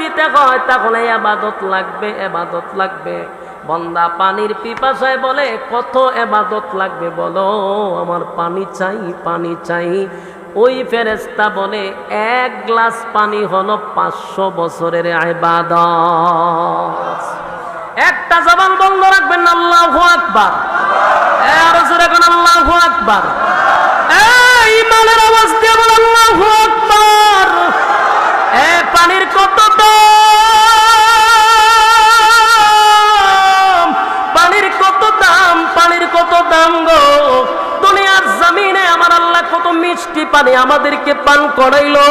দিতে হয় তাহলে ইবাদত লাগবে, ইবাদত লাগবে। বান্দা পানির পিপাসায় বলে কত ইবাদত লাগবে বলো, আমার পানি চাই, পানি চাই। ওই ফেরেশতা বলে এক গ্লাস পানি হলো 500 বছরের ইবাদত। একটা জবান বন্ধ রাখবেন না, আল্লাহু আকবার। আরো জোরে বলেন আল্লাহু আকবার। ইমানের আওয়াজ দিয়ে বলেন আল্লাহু আকবার। পানির কত দাম, পানির কত দাম, পানির কত দাম গো। দুনিয়ার জমিনে আমার আল্লাহ কত মিষ্টি পানি আমাদেরকে পান করাইলো,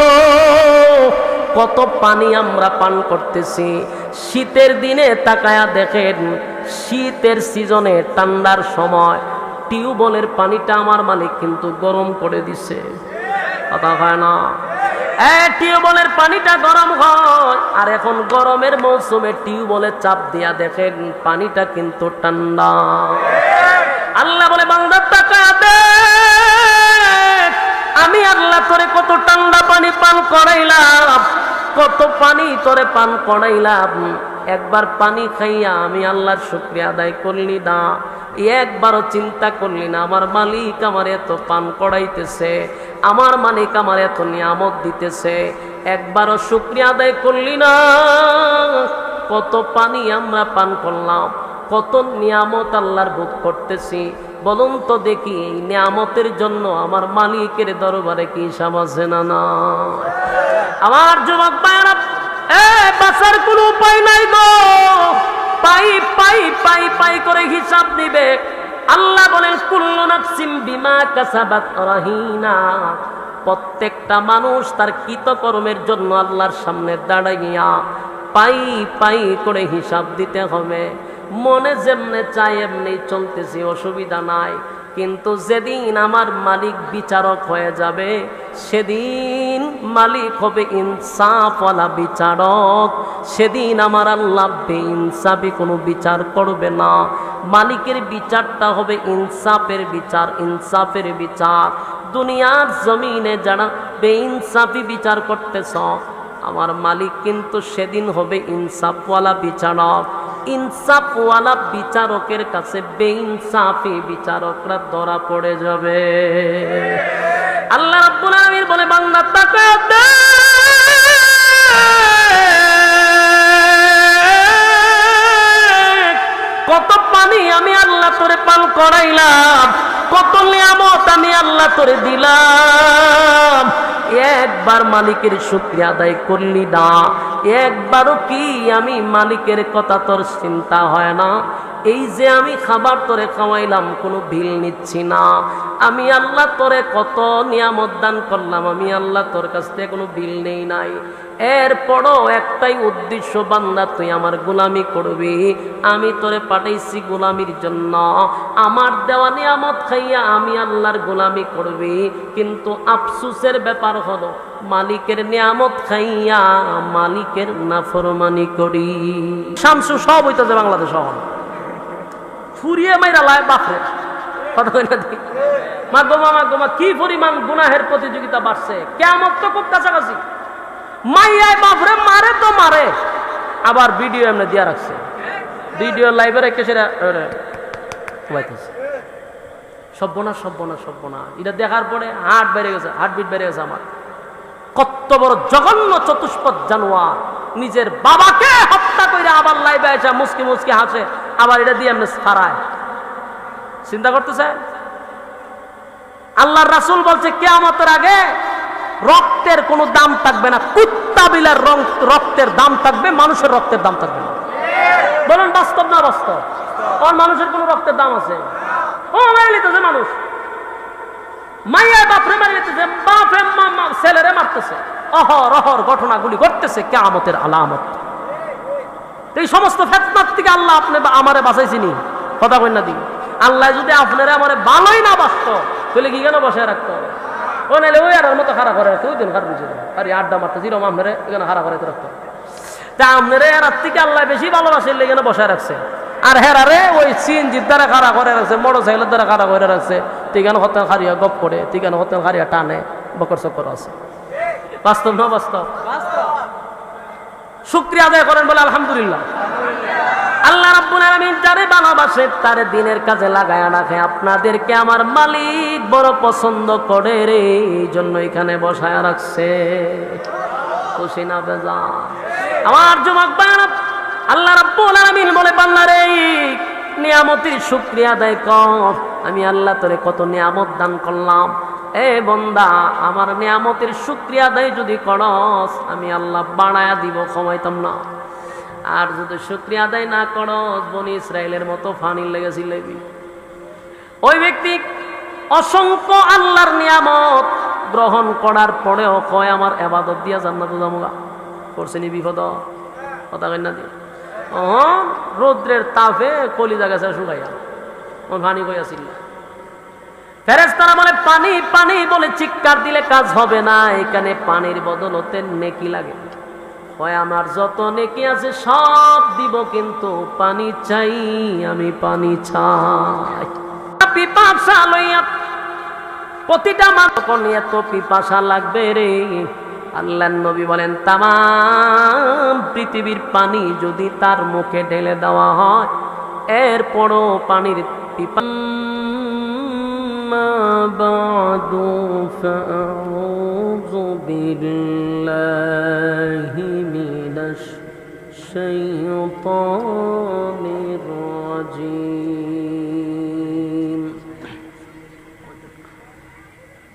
কত পানি আমরা পান করতেছি। শীতের দিনে তাকায়া দেখেন, শীতের সিজনে ঠান্ডার সময় টিউবওয়েলের পানিটা আমার মালিক কিন্তু গরম করে দিছে, কথা হয় না? টিউবওয়েলের পানিটা গরম হয়, আর এখন গরমের মৌসুমে টিউবওয়েলে চাপ দিয়া দেখেন পানিটা কিন্তু ঠান্ডা। আল্লাহ বলে বান্দা তাকায়া দেখ, আমি আল্লাহ তোরে কত ঠান্ডা পানি পান করাইলাম, কত পানি তোরে পান করাইলাম। একবার পানি খাইয়া আমি আল্লাহর শুকরিয়া আদায় করলি না, একবারও চিন্তা করলি না আমার মালিক আমার এত পান করাইতেছে, আমার মালিক আমার এত নিয়ামত দিতেছে, একবারও শুকরিয়া আদায় করলি না। কত পানি আমরা পান করলাম, কত নিয়ামত আল্লাহর ভোগ করতেছি। বলুন তো দেখি এই নিয়ামতের জন্য আমার মালিকের দরবারে কি হিসাব আছে না? না আমার যুবক ভাইরা, বাঁচার কোনো উপায় নাই গো, পাই পাই পাই পাই করে হিসাব দিবে। আল্লাহ বলেন কুল্লু নাফসিন বিমা কাসাবাত রাহিনা, প্রত্যেকটা মানুষ তার কৃতকর্মের জন্য আল্লাহর সামনে দাঁড়াইয়া পাই পাই করে হিসাব দিতে হবে। মনে যেমনে চাই এমনি চলতেছি, অসুবিধা নাই, কিন্তু যেদিন আমার মালিক বিচারক হয়ে যাবে সেদিন মালিক হবে ইনসাফওয়ালা বিচারক। সেদিন আমার আল্লাহ বেইনসাফি কোনো বিচার করবে না, মালিকের বিচারটা হবে ইনসাফের বিচার, ইনসাফের বিচার। দুনিয়ার জমিনে যারা বেইনসাফি বিচার করতেছ, আমার মালিক কিন্তু সেদিন হবে ইনসাফওয়ালা বিচারক। ইনসাফওয়ালা বিচারকের কাছে বেইনসাফি বিচারকরা ধরা পড়ে যাবে। আল্লাহ রাব্বুল আলামিন বলে বান্দা তাকায়া দেখ, কত পানি আমি আল্লাহ তোরে পান করাইলাম, কত নিয়ামত আমি আল্লাহ তোরে দিলাম। একবার মালিকের শুকরিয়া আদায় করলি না, একবারও কি আমি মালিকের কথা তোর চিন্তা হয় না? এই যে আমি খাবার তোরে খাওয়াইলাম কোনো বিল নিচ্ছি না, আমি আল্লাহ তোরে কত নিয়ামত দান করলাম, আমি আল্লাহ তোর কাছ থেকে কোনো বিল নেই নাই। এরপরও একটাই উদ্দেশ্য, বান্দা তুই আমার গোলামি করবি, আমি তোরে পাঠাইছি গোলামির জন্য। আমার দেওয়া নিয়ামত খাইয়া আমি আল্লাহর গোলামি করবি, কিন্তু আফসোসের ব্যাপার হলো মালিকের নিয়ামত খাইয়া মালিকের নাফরমানি করি। শামসু সব হইতেছে বাংলাদেশ ফুরিয়ে মাইরা লাই বাপরে, কথা কই না দেখি। মাগোমা মাগোমা কি পরিমাণ গুনাহের প্রতিযোগিতা বাড়ছে, কিয়ামত তো খুব কাছাকাছি। মাইয়ায় বাপরে মারে তো মারে, আবার ভিডিও এমনি দিয়া রাখছে, ভিডিও লাইভে রেখে সেটা সব্বনা সব্বনা সব্বনা। এটা দেখার পরে হার্ট বেড়ে গেছে, হার্টবিট বেড়ে গেছে আমার। কত বড় জঘন্য চতুষ্পদ জানোয়ার, নিজের বাবাকে হত্যা করে আবার লাইভে এসে মুসকি মুসকি হাসে, আবার এটা দিয়ে এমনি ছাড়ায়। চিন্তা করতেছে? আল্লাহর রাসূল বলছে কিয়ামতের আগে রক্তের কোনো দাম থাকবে না, কুত্তা বিলার রক্তের দাম থাকবে, মানুষের রক্তের দাম থাকবে না। বলুন বাস্তব না বাস্তব? আর মানুষের কোনো রক্তের দাম আছে? ও মেরে নিতেছে মানুষ, মাইয়া বাপরে মেরে নিতেছে, বাপে ছেলেরে মারতেছে, অহর অহর ঘটনাগুলি ঘটতেছে, কিয়ামতের আলামত। এই সমস্ত ফিতনার থেকে আল্লাহ আপনি আমারে বাঁচাইছিনি, কথা কই না দিই। আল্লাহ যদি আপনারা আমারে ভালোই না বাঁচতো তাহলে কি কেন বসায় রাখতো? ও নাইলে ওই আড়ার মতো খাড়া করে রাখতো, ওই দিন খারাপ বুঝে আরে আড্ডা মারতে জিরম আপনারা এখানে খাড়া করে রাখতো। তা আপনারা এরার থেকে আল্লাহ বেশি ভালোবাসে এখানে বসায় রাখছে, আর হেরারে ওই সিএনজির দ্বারা খাড়া করে রাখছে, মোটর সাইকেলের দ্বারা খাড়া করে রাখছে। ঠিকানা হতেন খারিয়া গপ করে, ঠিকানা হতেন খারিয়া টানে, বকর চক্কর আছে। বাস্তব না বাস্তব? শুকরিয়া আদায় করেন, বলে আলহামদুলিল্লাহ। আল্লাহ রাব্বুল আলামিন যারে ভালোবাসে তারে দিনের কাজে লাগায়া রাখে। আপনাদেরকে আমার মালিক বড় পছন্দ করে রে, এই জন্য এখানে বসায়া রাখছে। খুশি না বেজার? আমার যুবক ভাইরা, আল্লাহ রাব্বুল আলামিন বলে বান্দারে নিয়ামতের শুকরিয়া আদায় কর। আমি আল্লাহ তোরে কত নিয়ামত দান করলাম। এ বান্দা, আমার নিয়ামতের শুকরিয়া আদায় যদি করস আমি আল্লাহ বাড়ায়া দিব, কমাইতাম না। আর যদি শুকরিয়া আদায় না করস বনি ইসরায়েলের মতো ফানির লেগেছিল। ওই ব্যক্তি অসংখ্য আল্লাহর নিয়ামত গ্রহণ করার পরেও কয় আমার ইবাদত দিয়া জান্নাতে যামুগা। করছেনি বিপদ কথা কই না দিয়ে রৌদ্রের তাপে কলিজা গেছে শুকাইয়া, ওই ফানি কইয়াছিল। ফেরেশতারা বলে পানি পানি বলে চিৎকার দিলে কাজ হবে না, এখানে পানির বদলতে নেকি লাগে। হয় আমার যত নেকি আছে সব দিব, কিন্তু পানি চাই, আমি পানি চাই। পিপাসা লইয়া প্রতিটা মানুষ এত পিপাসা লাগবে রে। আল্লাহর নবী বলেন তামাম পৃথিবীর পানি যদি তার মুখে ঢেলে দেওয়া হয় এরপরও পানির بعد فأعوذ بالله من الشيطان الرجيم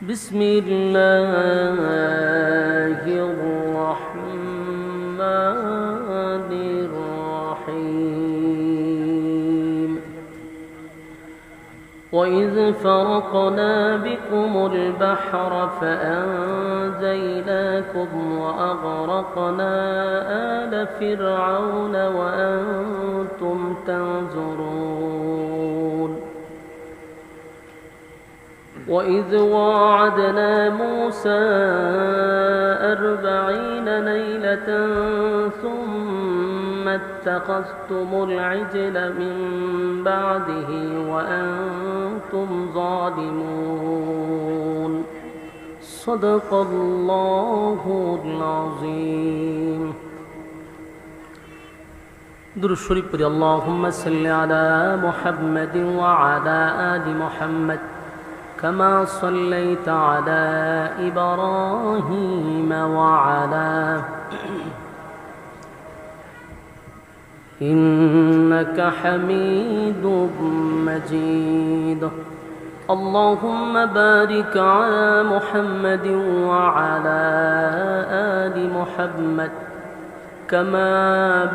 بسم الله الرحمن الرحيم وإذ فرقنا بكم البحر فأنجيناكم وأغرقنا آل فرعون وأنتم تنظرون وإذ واعدنا موسى 40 ليلة ثم اتخذتم العجل من بعده وأنتم ظالمون صدق الله العظيم درود شريف পড়ি اللهم صل على محمد وعلى آل محمد كما صليت على إبراهيم وعلى إنك حميد مجيد اللهم بارك على محمد وعلى آل محمد كما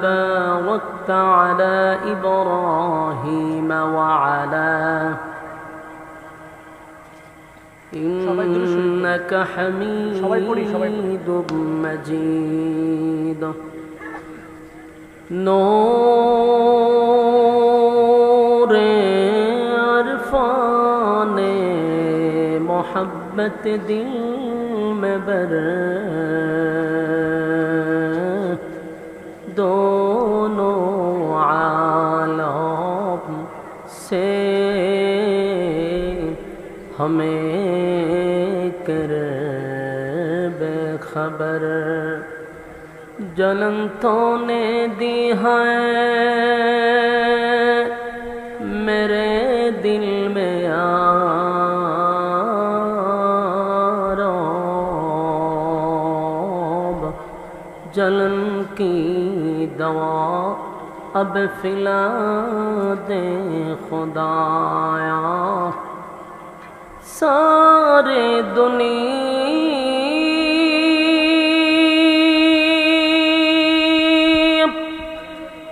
باركت على إبراهيم وعلى إنك حميد مجيد نور عرفان محبت دل میں بر دونوں عالم سے ہمیں کر بے خبر जलन तूने दी है मेरे दिल में यारोब जलन की दवा अब फिला दे खुदाया सारे दुनिया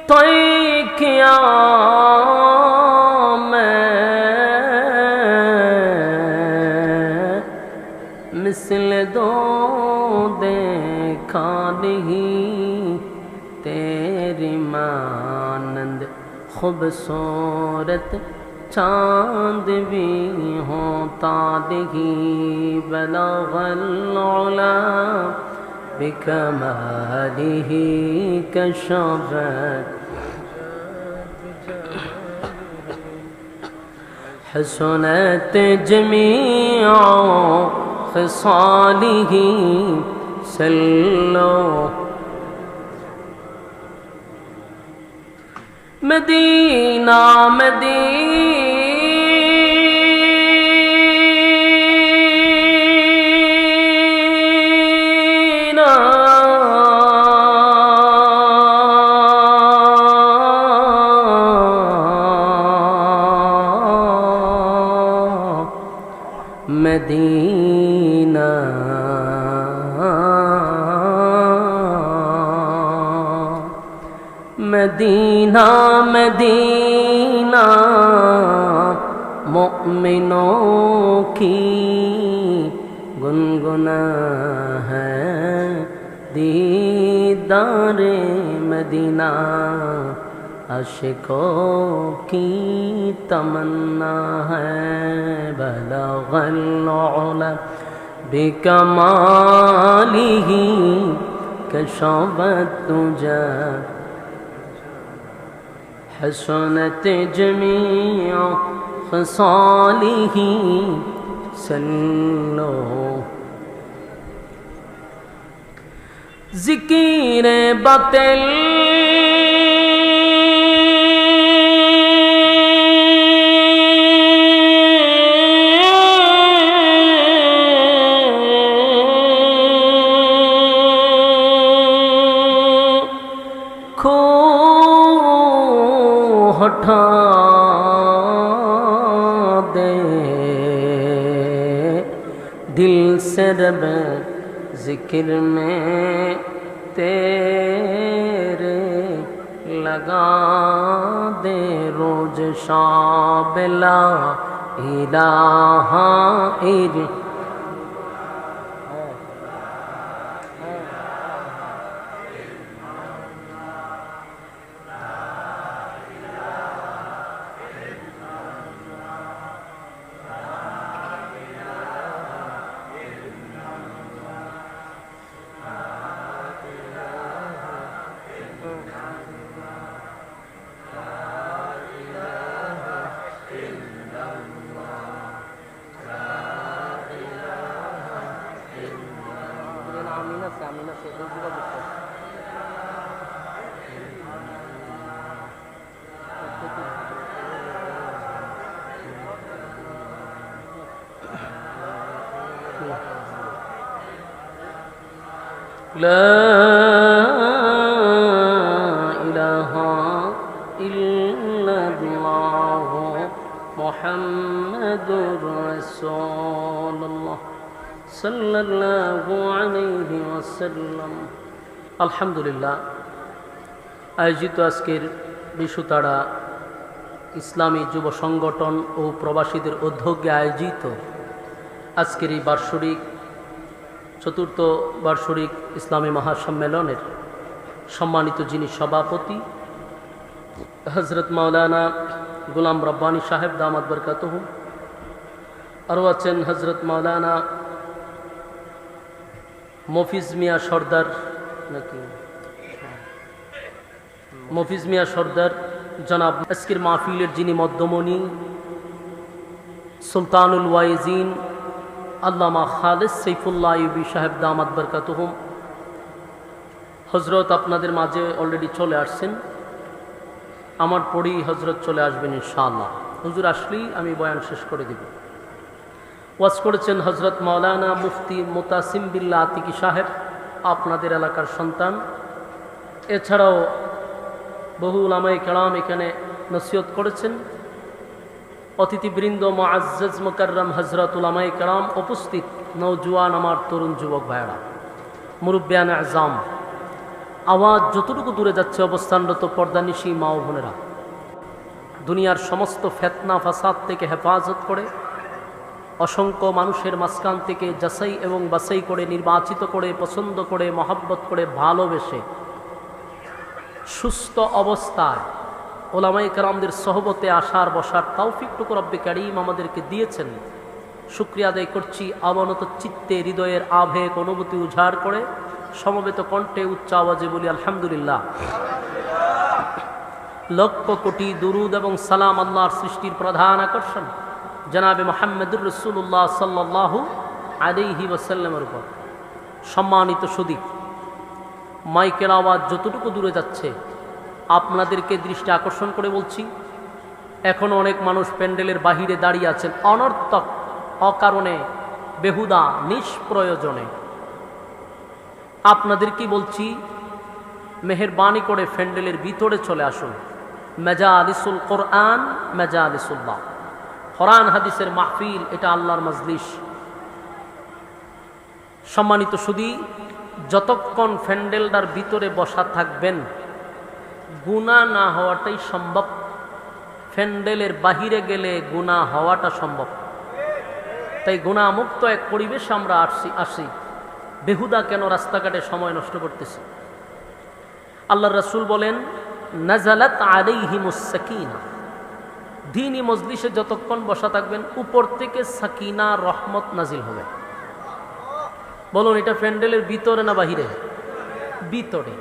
तो क्या मैं मिसल दो देखा नहीं तेरी मानंद खूबसूरत चांद भी होता नहीं बलगल उला بكماله كشفت حسنت جميع خصاله صلوا Medina Medina Medina Medina Medina मोमिनों की गुनगुना है दीदारे मदीना आशिकों की तमन्ना है बलगल उला बिकमालिही कशफत तुजा हसनत जमीअ खसालिही सल्लो ज़िक्र बातिल हटा दे दिल से रब जिक्र में तेरे लगा दे रोज शाबिला इलाहा इल لا إله إلا الله محمد رسول الله صلى الله عليه وسلم আলহামদুলিল্লাহ আয়োজিত আজকের বিশুতাড়া ইসলামী যুব সংগঠন ও প্রবাসীদের উদ্যোগে আয়োজিত আজকের এই বার্ষিক চতুর্থ বার্ষিক ইসলামী মহাসম্মেলনের সম্মানিত যিনি সভাপতি হযরত মাওলানা গোলাম রব্বানী সাহেব দামাত বরকাতুহু, আরও আছেন হযরত মাওলানা মফিজ মিয়া সর্দার জনাব আজকের মাহফিলের যিনি মধ্যমণি সুলতানুল ওয়াইজিন আল্লামা খালেদ সাইফুল্লাহ আইয়ুবী সাহেব দামাত বরকাতুহুম। হজরত আপনাদের মাঝে অলরেডি চলে আসছেন, আমার পরেই হজরত চলে আসবেন ইনশাআল্লাহ। হুজুর আসলেই আমি বয়ান শেষ করে দেব। ওয়াজ করেছেন হজরত মাওলানা মুফতি মুতাসিম বিল্লাহ আতিকি সাহেব, আপনাদের এলাকার সন্তান। এছাড়াও বহু উলামায়ে কেরাম এখানে নসিহত করেছেন। অতিথিবৃন্দ মুআজ্জাজ মুকাররম হযরত উলামায়ে কেরাম উপস্থিত, নওজোয়ান আমার তরুণ যুবক ভাইয়েরা, মুরব্বিয়ান আযম, আওয়াজ যতটুকু দূরে যাচ্ছে অবস্থানরত পর্দানিশী মা ও বোনেরা, দুনিয়ার সমস্ত ফিতনা ফাসাদ থেকে হেফাজত করে অসংখ্য মানুষের মাঝখান থেকে যাচাই এবং বাছাই করে নির্বাচিত করে পছন্দ করে মহব্বত করে ভালোবেসে সুস্থ অবস্থায় ওলামায়ে কেরামদের সহবতে আসার বসার তৌফিকটুকু রব্বে কারীম আমাদেরকে দিয়েছেন। শুকরিয়া আদায় করছি। অবনত চিত্তে হৃদয়ের আবেগ অনুভূতি উজাড় করে সমবেত কণ্ঠে উচ্চ আওয়াজে বলি আলহামদুলিল্লাহ। লক্ষ কোটি দুরুদ এবং সালাম আল্লাহর সৃষ্টির প্রধান আকর্ষণ জনাবে মুহাম্মদুর রাসূলুল্লাহ সাল্লাল্লাহু আলাইহি ওয়াসাল্লামের উপর। সম্মানিত সুদী, মাইকের আওয়াজ যতটুকু দূরে যাচ্ছে আপনাদেরকে দৃষ্টি আকর্ষণ করে বলছি, এখনো অনেক মানুষ প্যান্ডেলের বাহিরে দাঁড়িয়ে আছেন অনর্থক, অকারণে, বেহুদা, নিষ্প্রয়োজনে। আপনাদের কি বলছি, মেহেরবানি করে প্যান্ডেলের ভিতরে চলে আসুন। মেজালিসুল কোরআন, মেজালিসুল্লাহ, কোরআন হাদিসের মাহফিল, এটা আল্লাহর মজলিস। সম্মানিত সুধী, যতক্ষণ প্যান্ডেলটার ভিতরে বসা থাকবেন গুনাহ না হওয়াটাই সম্ভব। প্যান্ডেলের বাহিরে গেলে গুনাহ হওয়াটা সম্ভব। তাই গুনাহমুক্ত এক পরিবেশে আমরা আসি। বেহুদা কেন রাস্তাঘাটে সময় নষ্ট করতেছি? আল্লাহর রাসূল বলেন, নাজালাত আলাইহিমুস সাকিনা, দ্বীনি মজলিসে যতক্ষণ বসা থাকবেন উপর থেকে সাকিনা, রহমত নাজিল হবে। বলুন, এটা প্যান্ডেলের ভিতরে না বাহিরে? ভিতরে।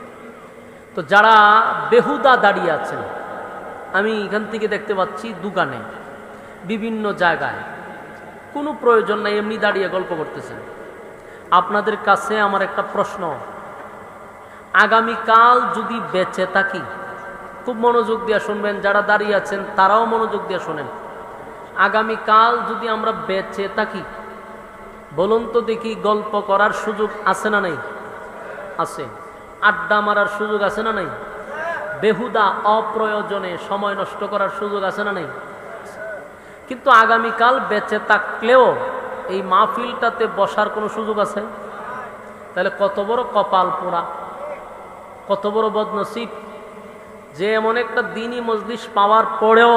তো যারা বেহুদা দাঁড়িয়ে আছেন, আমি এখান থেকে দেখতে পাচ্ছি দোকানে, বিভিন্ন জায়গায়, কোনো প্রয়োজন নাই, এমনি দাঁড়িয়ে গল্প করতেছেন। আপনাদের কাছে আমার একটা প্রশ্ন, আগামীকাল যদি বেঁচে থাকি, খুব মনোযোগ দিয়ে শুনবেন, যারা দাঁড়িয়ে আছেন তারাও মনোযোগ দিয়ে শোনেন। আগামীকাল যদি আমরা বেঁচে থাকি, বলুন তো দেখি, গল্প করার সুযোগ আছে না নাই? আছে। আড্ডা মারার সুযোগ আছে না নাই? বেহুদা অপ্রয়োজনে সময় নষ্ট করার সুযোগ আছে না নাই? কিন্তু আগামীকাল বেঁচে থাকলেও এই মাহফিলটাতে বসার কোনো সুযোগ আছে? তাহলে কত বড় কপাল পোড়া, কত বড় বদনসিব যে এমন একটা দ্বীনি মজলিস পাওয়ার পরেও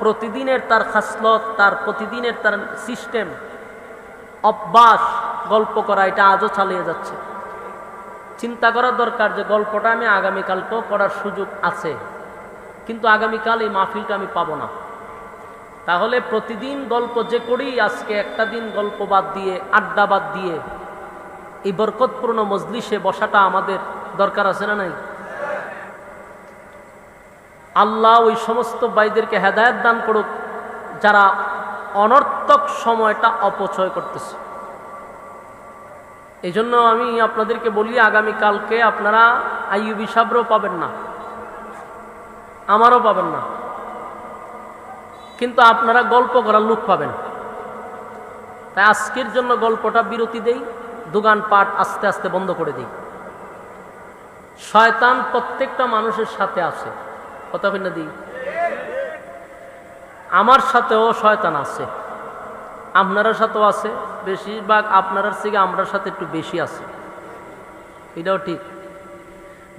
প্রতিদিনের তার খাসলত, তার প্রতিদিনের তার সিস্টেম, অভ্যাস গল্প করা, এটা আজও চালিয়ে যাচ্ছে। চিন্তা করা দরকার যে গল্পটা আমি আগামীকালকেও করার সুযোগ আছে, কিন্তু আগামীকাল এই মাহফিলটা আমি পাবো না। তাহলে প্রতিদিন গল্প যে করি, আজকে একটা দিন গল্প বাদ দিয়ে, আড্ডা বাদ দিয়ে এই বরকতপূর্ণ মজলিসে বসাটা আমাদের দরকার আছে না নাই? আল্লাহ ওই সমস্ত ভাইদেরকে হেদায়েত দান করুক যারা অনর্থক সময়টা অপচয় করতেছে। এই জন্য আমি আপনাদেরকে বলি, আগামীকালকে আপনারা আইয়ুবী সাহেবও পাবেন না, আমারও পাবেন না, কিন্তু আপনারা গল্প করার লোক পাবেন। তাই আজকের জন্য গল্পটা বিরতি দেই, দোকানপাট আস্তে আস্তে বন্ধ করে দিই। শয়তান প্রত্যেকটা মানুষের সাথে আছে, কথা বলে দিই। আমার সাথেও শয়তান আছে, আপনার সাথেও আছে, বেশিরভাগ আপনার থেকে আমরার সাথে একটু বেশি আছে, এটাও ঠিক।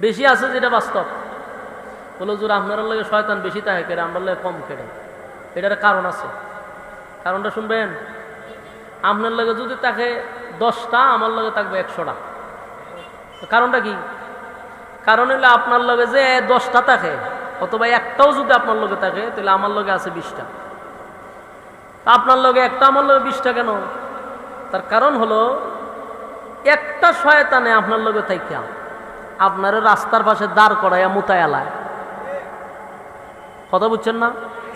বেশি আছে যেটা বাস্তব। বলো জোর আপনার লাগে শয়তান বেশি থাকে কেড়ে, আমরা লাগে কম কেড়ে, এটার কারণ আছে। কারণটা শুনবেন, আপনার লাগে যদি তাকে 10টা, আমার লাগে থাকবে 100টা। কারণটা কি? কারণ হলে আপনার লগে যে 10টা থাকে, অথবা একটাও যদি আপনার লগে থাকে, তাহলে আমার লগে আছে 20টা। আপনার লগে একটা, আমার লগে 20টা কেন? তার কারণ হলো একটা শয়তানে আপনার লগে থাইকা আপনার রাস্তার পাশে দাঁড় করাইয়া মুতায় আলায়। কথা বুঝছেন না?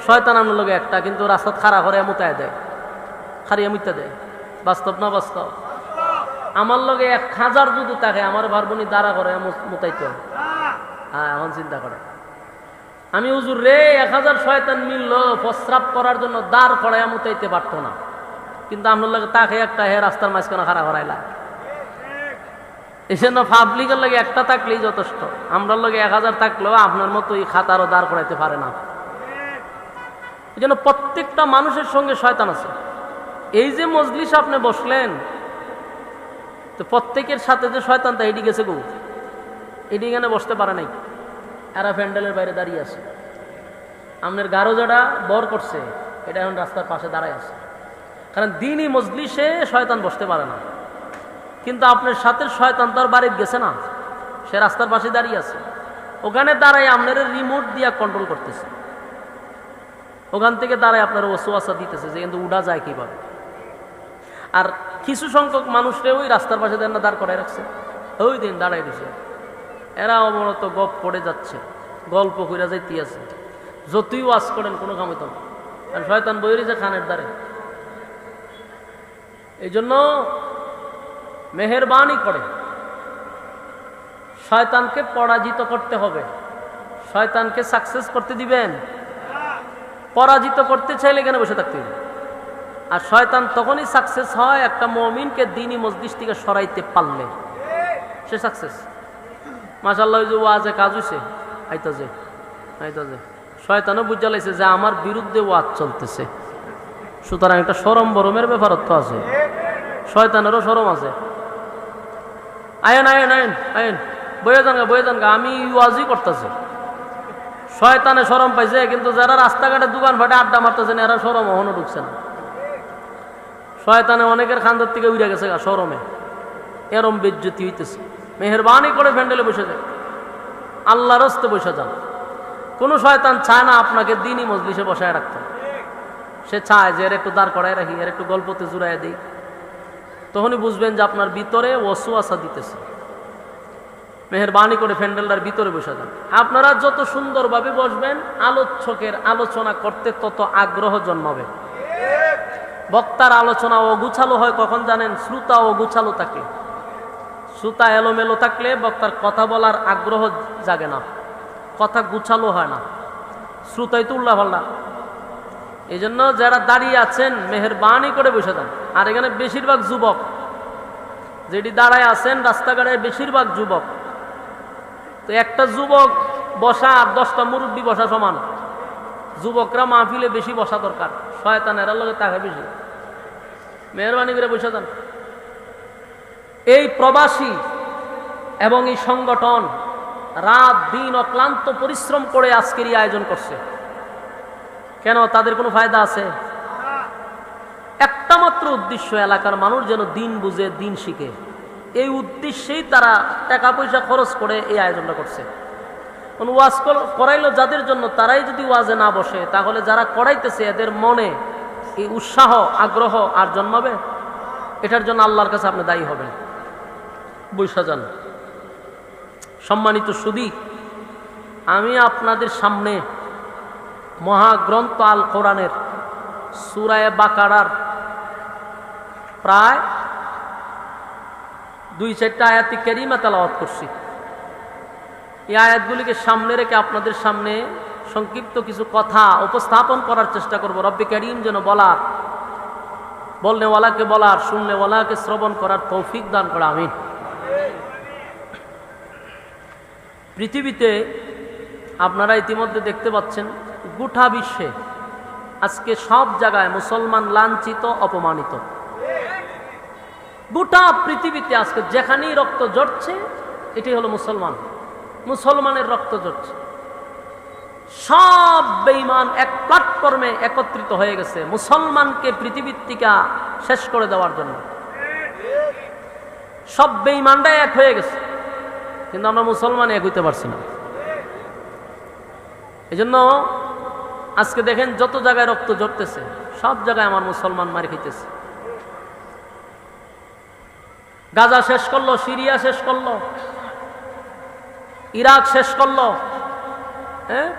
শয়তান আপনার লগে একটা, কিন্তু রাস্তা খাড়া করে মুতায় দেয়, খারিয়া মুতা দেয়। বাস্তব না বাস্তব? আমার লগে 1000 যদি থাকে, আমার ভারবনি দাঁড়া করে মুতাইতে। হ্যাঁ, এখন চিন্তা করে, আমি হুজুর রে 1000 শয়তান মিলল প্রস্রাব করার জন্য দাঁড় করাইয়া মুতাইতে পারতো না, কিন্তু আপনার লগে তাকে একটা, হে রাস্তার মাঝখানে খাড়া করাইলা। এই জন্য পাবলিকের লগে একটা থাকলেই যথেষ্ট। আমরার লগে 1000 থাকলেও আপনার মতো এই খাতারও দাঁড় করাইতে পারে না। এই জন্য প্রত্যেকটা মানুষের সঙ্গে শয়তান আছে। এই যে মজলিস আপনি বসলেন, তো প্রত্যেকের সাথে যে শয়তান, তা এটি গেছে গো, এটি এখানে বসতে পারে নাই, এরা প্যান্ডেলের বাইরে দাঁড়িয়ে আছে। আপনার গারো যারা বর করছে, এটা এখন রাস্তার পাশে দাঁড়ায় আছে। কারণ দ্বীনি মজলিসে শয়তান বসতে পারে না, কিন্তু আপনার সাথে শয়তান তো আর বাড়িতে গেছে না, সে রাস্তার পাশে দাঁড়িয়ে আছে। ওখানে দাঁড়ায় আপনার রিমোট দিয়া কন্ট্রোল করতেছে, ওখান থেকে দাঁড়ায় আপনার ওয়াসওয়াসা দিতেছে যে কিন্তু উড়া যায় কিভাবে। আর কিছু সংখ্যক মানুষরে ওই রাস্তার পাশে দাঁড় করায় রাখছে, ওই দিন দাঁড়াই দিছে। এরা অবনত গপ করে যাচ্ছে, গল্প কইরা যাইতে আছে, যতই ওয়াজ করেন কোনো কামিত না। আর শয়তান বইরে যে খানের দ্বারে। এই জন্য মেহেরবানি করে শয়তানকে পরাজিত করতে হবে। শয়তানকে সাকসেস করতে দিবেন? পরাজিত করতে চাইলে এখানে বসে থাকতে হবে। আর শয়তান তখনই সাকসেস হয় একটা মুমিনকে দ্বীনি মজলিস থেকে সরাইতে পারলে সে সাকসেস। মাশাআল্লাহ, ওই যে ওয়াজে কাজ হইছে, আইতাছে শয়তানও বুঝা লাইছে যে আমার বিরুদ্ধে ওয়াজ চলতেছে, সুতরাং একটা শরম বরমের ব্যাপারত্ব আছে, শয়তানেরও শরম আছে। আয়েন আয়েন আয়েন আয়েন, বয়ে যান গা, আমি ওয়াজই করতেছি। শয়তানে শরম পাইছে, কিন্তু যারা রাস্তাঘাটে দোকান ফাটে আড্ডা মারতেছেন এরা শরম ওহনো ঢুকছে না। শয়তানে অনেকের খান্দার থেকে উড়ে গেছে গা শরমে, এরম বেজ্জতি হইতেছে। মেহেরবানি করে প্যান্ডেলে বসে যায়, আল্লাহর রাস্তে বসে যান। কোন শয়তান চায় না আপনাকে দ্বীনি মজলিসে বসায় রাখতে, সে চায় যে এর একটু দাঁড় করায় রাখি, এর একটু গল্পতে জুড়াই দিই, তখনই বুঝবেন যে আপনার ভিতরে ওয়াসওয়াসা দিতেছে। মেহেরবানি করে প্যান্ডেলটার ভিতরে বসে যান। আপনারা যত সুন্দরভাবে বসবেন আলোচকের আলোচনা করতে তত আগ্রহ জন্মাবে। বক্তার আলোচনা অগুছালো হয় কখন জানেন? শ্রোতা অগুছালো থাকলে, শ্রোতা এলোমেলো থাকলে বক্তার কথা বলার আগ্রহ জাগে না, কথা গুছালো হয় না, শ্রোতাই তো উল্লাপাল্লা। এই জন্য যারা দাঁড়িয়ে আছেন মেহেরবানি করে বসে যান। আর এখানে বেশিরভাগ যুবক, যেটি দাঁড়ায় আছেন রাস্তাঘাটে বেশিরভাগ যুবক, তো একটা যুবক বসা আর 10টা মুরব্বী বসা সমান। যুবকরা মাহফিলে বেশি বসা দরকার, শয়তানেরা লগে তাকে বেশি। মেহেরবানি করে বসে যান। এই প্রবাসী এবং এই সংগঠন রাত দিন অক্লান্ত পরিশ্রম করে আজকের এই আয়োজন করছে। কেন? তাদের কোনো ফায়দা আছে? একটা মাত্র উদ্দেশ্য, এলাকার মানুষ যেন দিন বুঝে, দিন শিখে। এই উদ্দেশ্যেই তারা টাকা পয়সা খরচ করে এই আয়োজনটা করছে। ওয়াজ করাইলো যাদের জন্য, তারাই যদি ওয়াজে না বসে, তাহলে যারা করাইতেছে এদের মনে এই উৎসাহ আগ্রহ আর জন্মাবে? এটার জন্য আল্লাহর কাছে আপনি দায়ী হবেন। বৈশা যান। সম্মানিত সুধী, আমি আপনাদের সামনে মহাগ্রন্থ আল কোরআনের সূরা বাকারার প্রায় 2-4টা আয়াতি কারিমা তেলাওয়াত করছি। এই আয়াতগুলিকে সামনে রেখে আপনাদের সামনে সংক্ষিপ্ত কিছু কথা উপস্থাপন করার চেষ্টা করব। রব্বে কারীম যেন বলনেওয়ালাকে বলার, শুননেওয়ালাকে শ্রবণ করার তৌফিক দান করে, আমিন। পৃথিবীতে আপনারা ইতিমধ্যে দেখতে পাচ্ছেন গোটা বিশ্বে আজকে সব জায়গায় মুসলমান লাঞ্ছিত, অপমানিত। গোটা পৃথিবীতে আজকে যেখানেই রক্ত ঝরছে এটি হলো মুসলমানের রক্ত ঝরছে। সব বেঈমান এক প্ল্যাটফর্মে একত্রিত হয়ে গেছে মুসলমানকে পৃথিবীর থেকে শেষ করে দেওয়ার জন্য। সব বেঈমানরাই এক হয়ে গেছে, কিন্তু আমরা মুসলমান এক হইতে পারছি না। এই জন্য আজকে দেখেন যত জায়গায় রক্ত ঝরতেছে সব জায়গায় আমার মুসলমান মার খাইতেছে। গাজা শেষ করলো, সিরিয়া শেষ করলো, ইরাক শেষ করলো,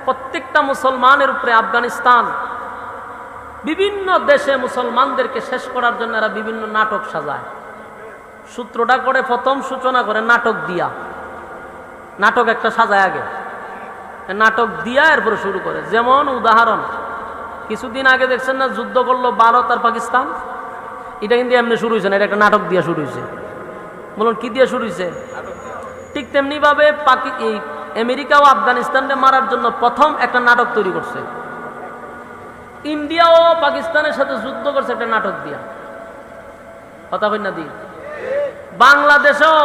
প্রত্যেকটা মুসলমানের উপরে আফগানিস্তান, বিভিন্ন দেশে মুসলমানদেরকে শেষ করার জন্য এরা বিভিন্ন নাটক সাজায়। সূত্রটা করে প্রথম সূচনা করে নাটক দিয়া, নাটক একটা সাজায় আগে, নাটক দিয়া এরপরে শুরু করে। যেমন উদাহরণ, কিছুদিন আগে দেখছেন না যুদ্ধ করলো ভারত আর পাকিস্তান, এটা কিন্তু এমনি শুরু হয়েছে না, এটা একটা নাটক দিয়া শুরু হয়েছে। বলুন কি দিয়ে শুরু হয়েছে? ঠিক তেমনি ভাবে আমেরিকা ও আফগানিস্তানকে মারার জন্য প্রথম একটা নাটক তৈরি করছে। ইন্ডিয়া ও পাকিস্তানের সাথে যুদ্ধ করছে একটা নাটক দিয়া, কথা কই না দি। বাংলাদেশেও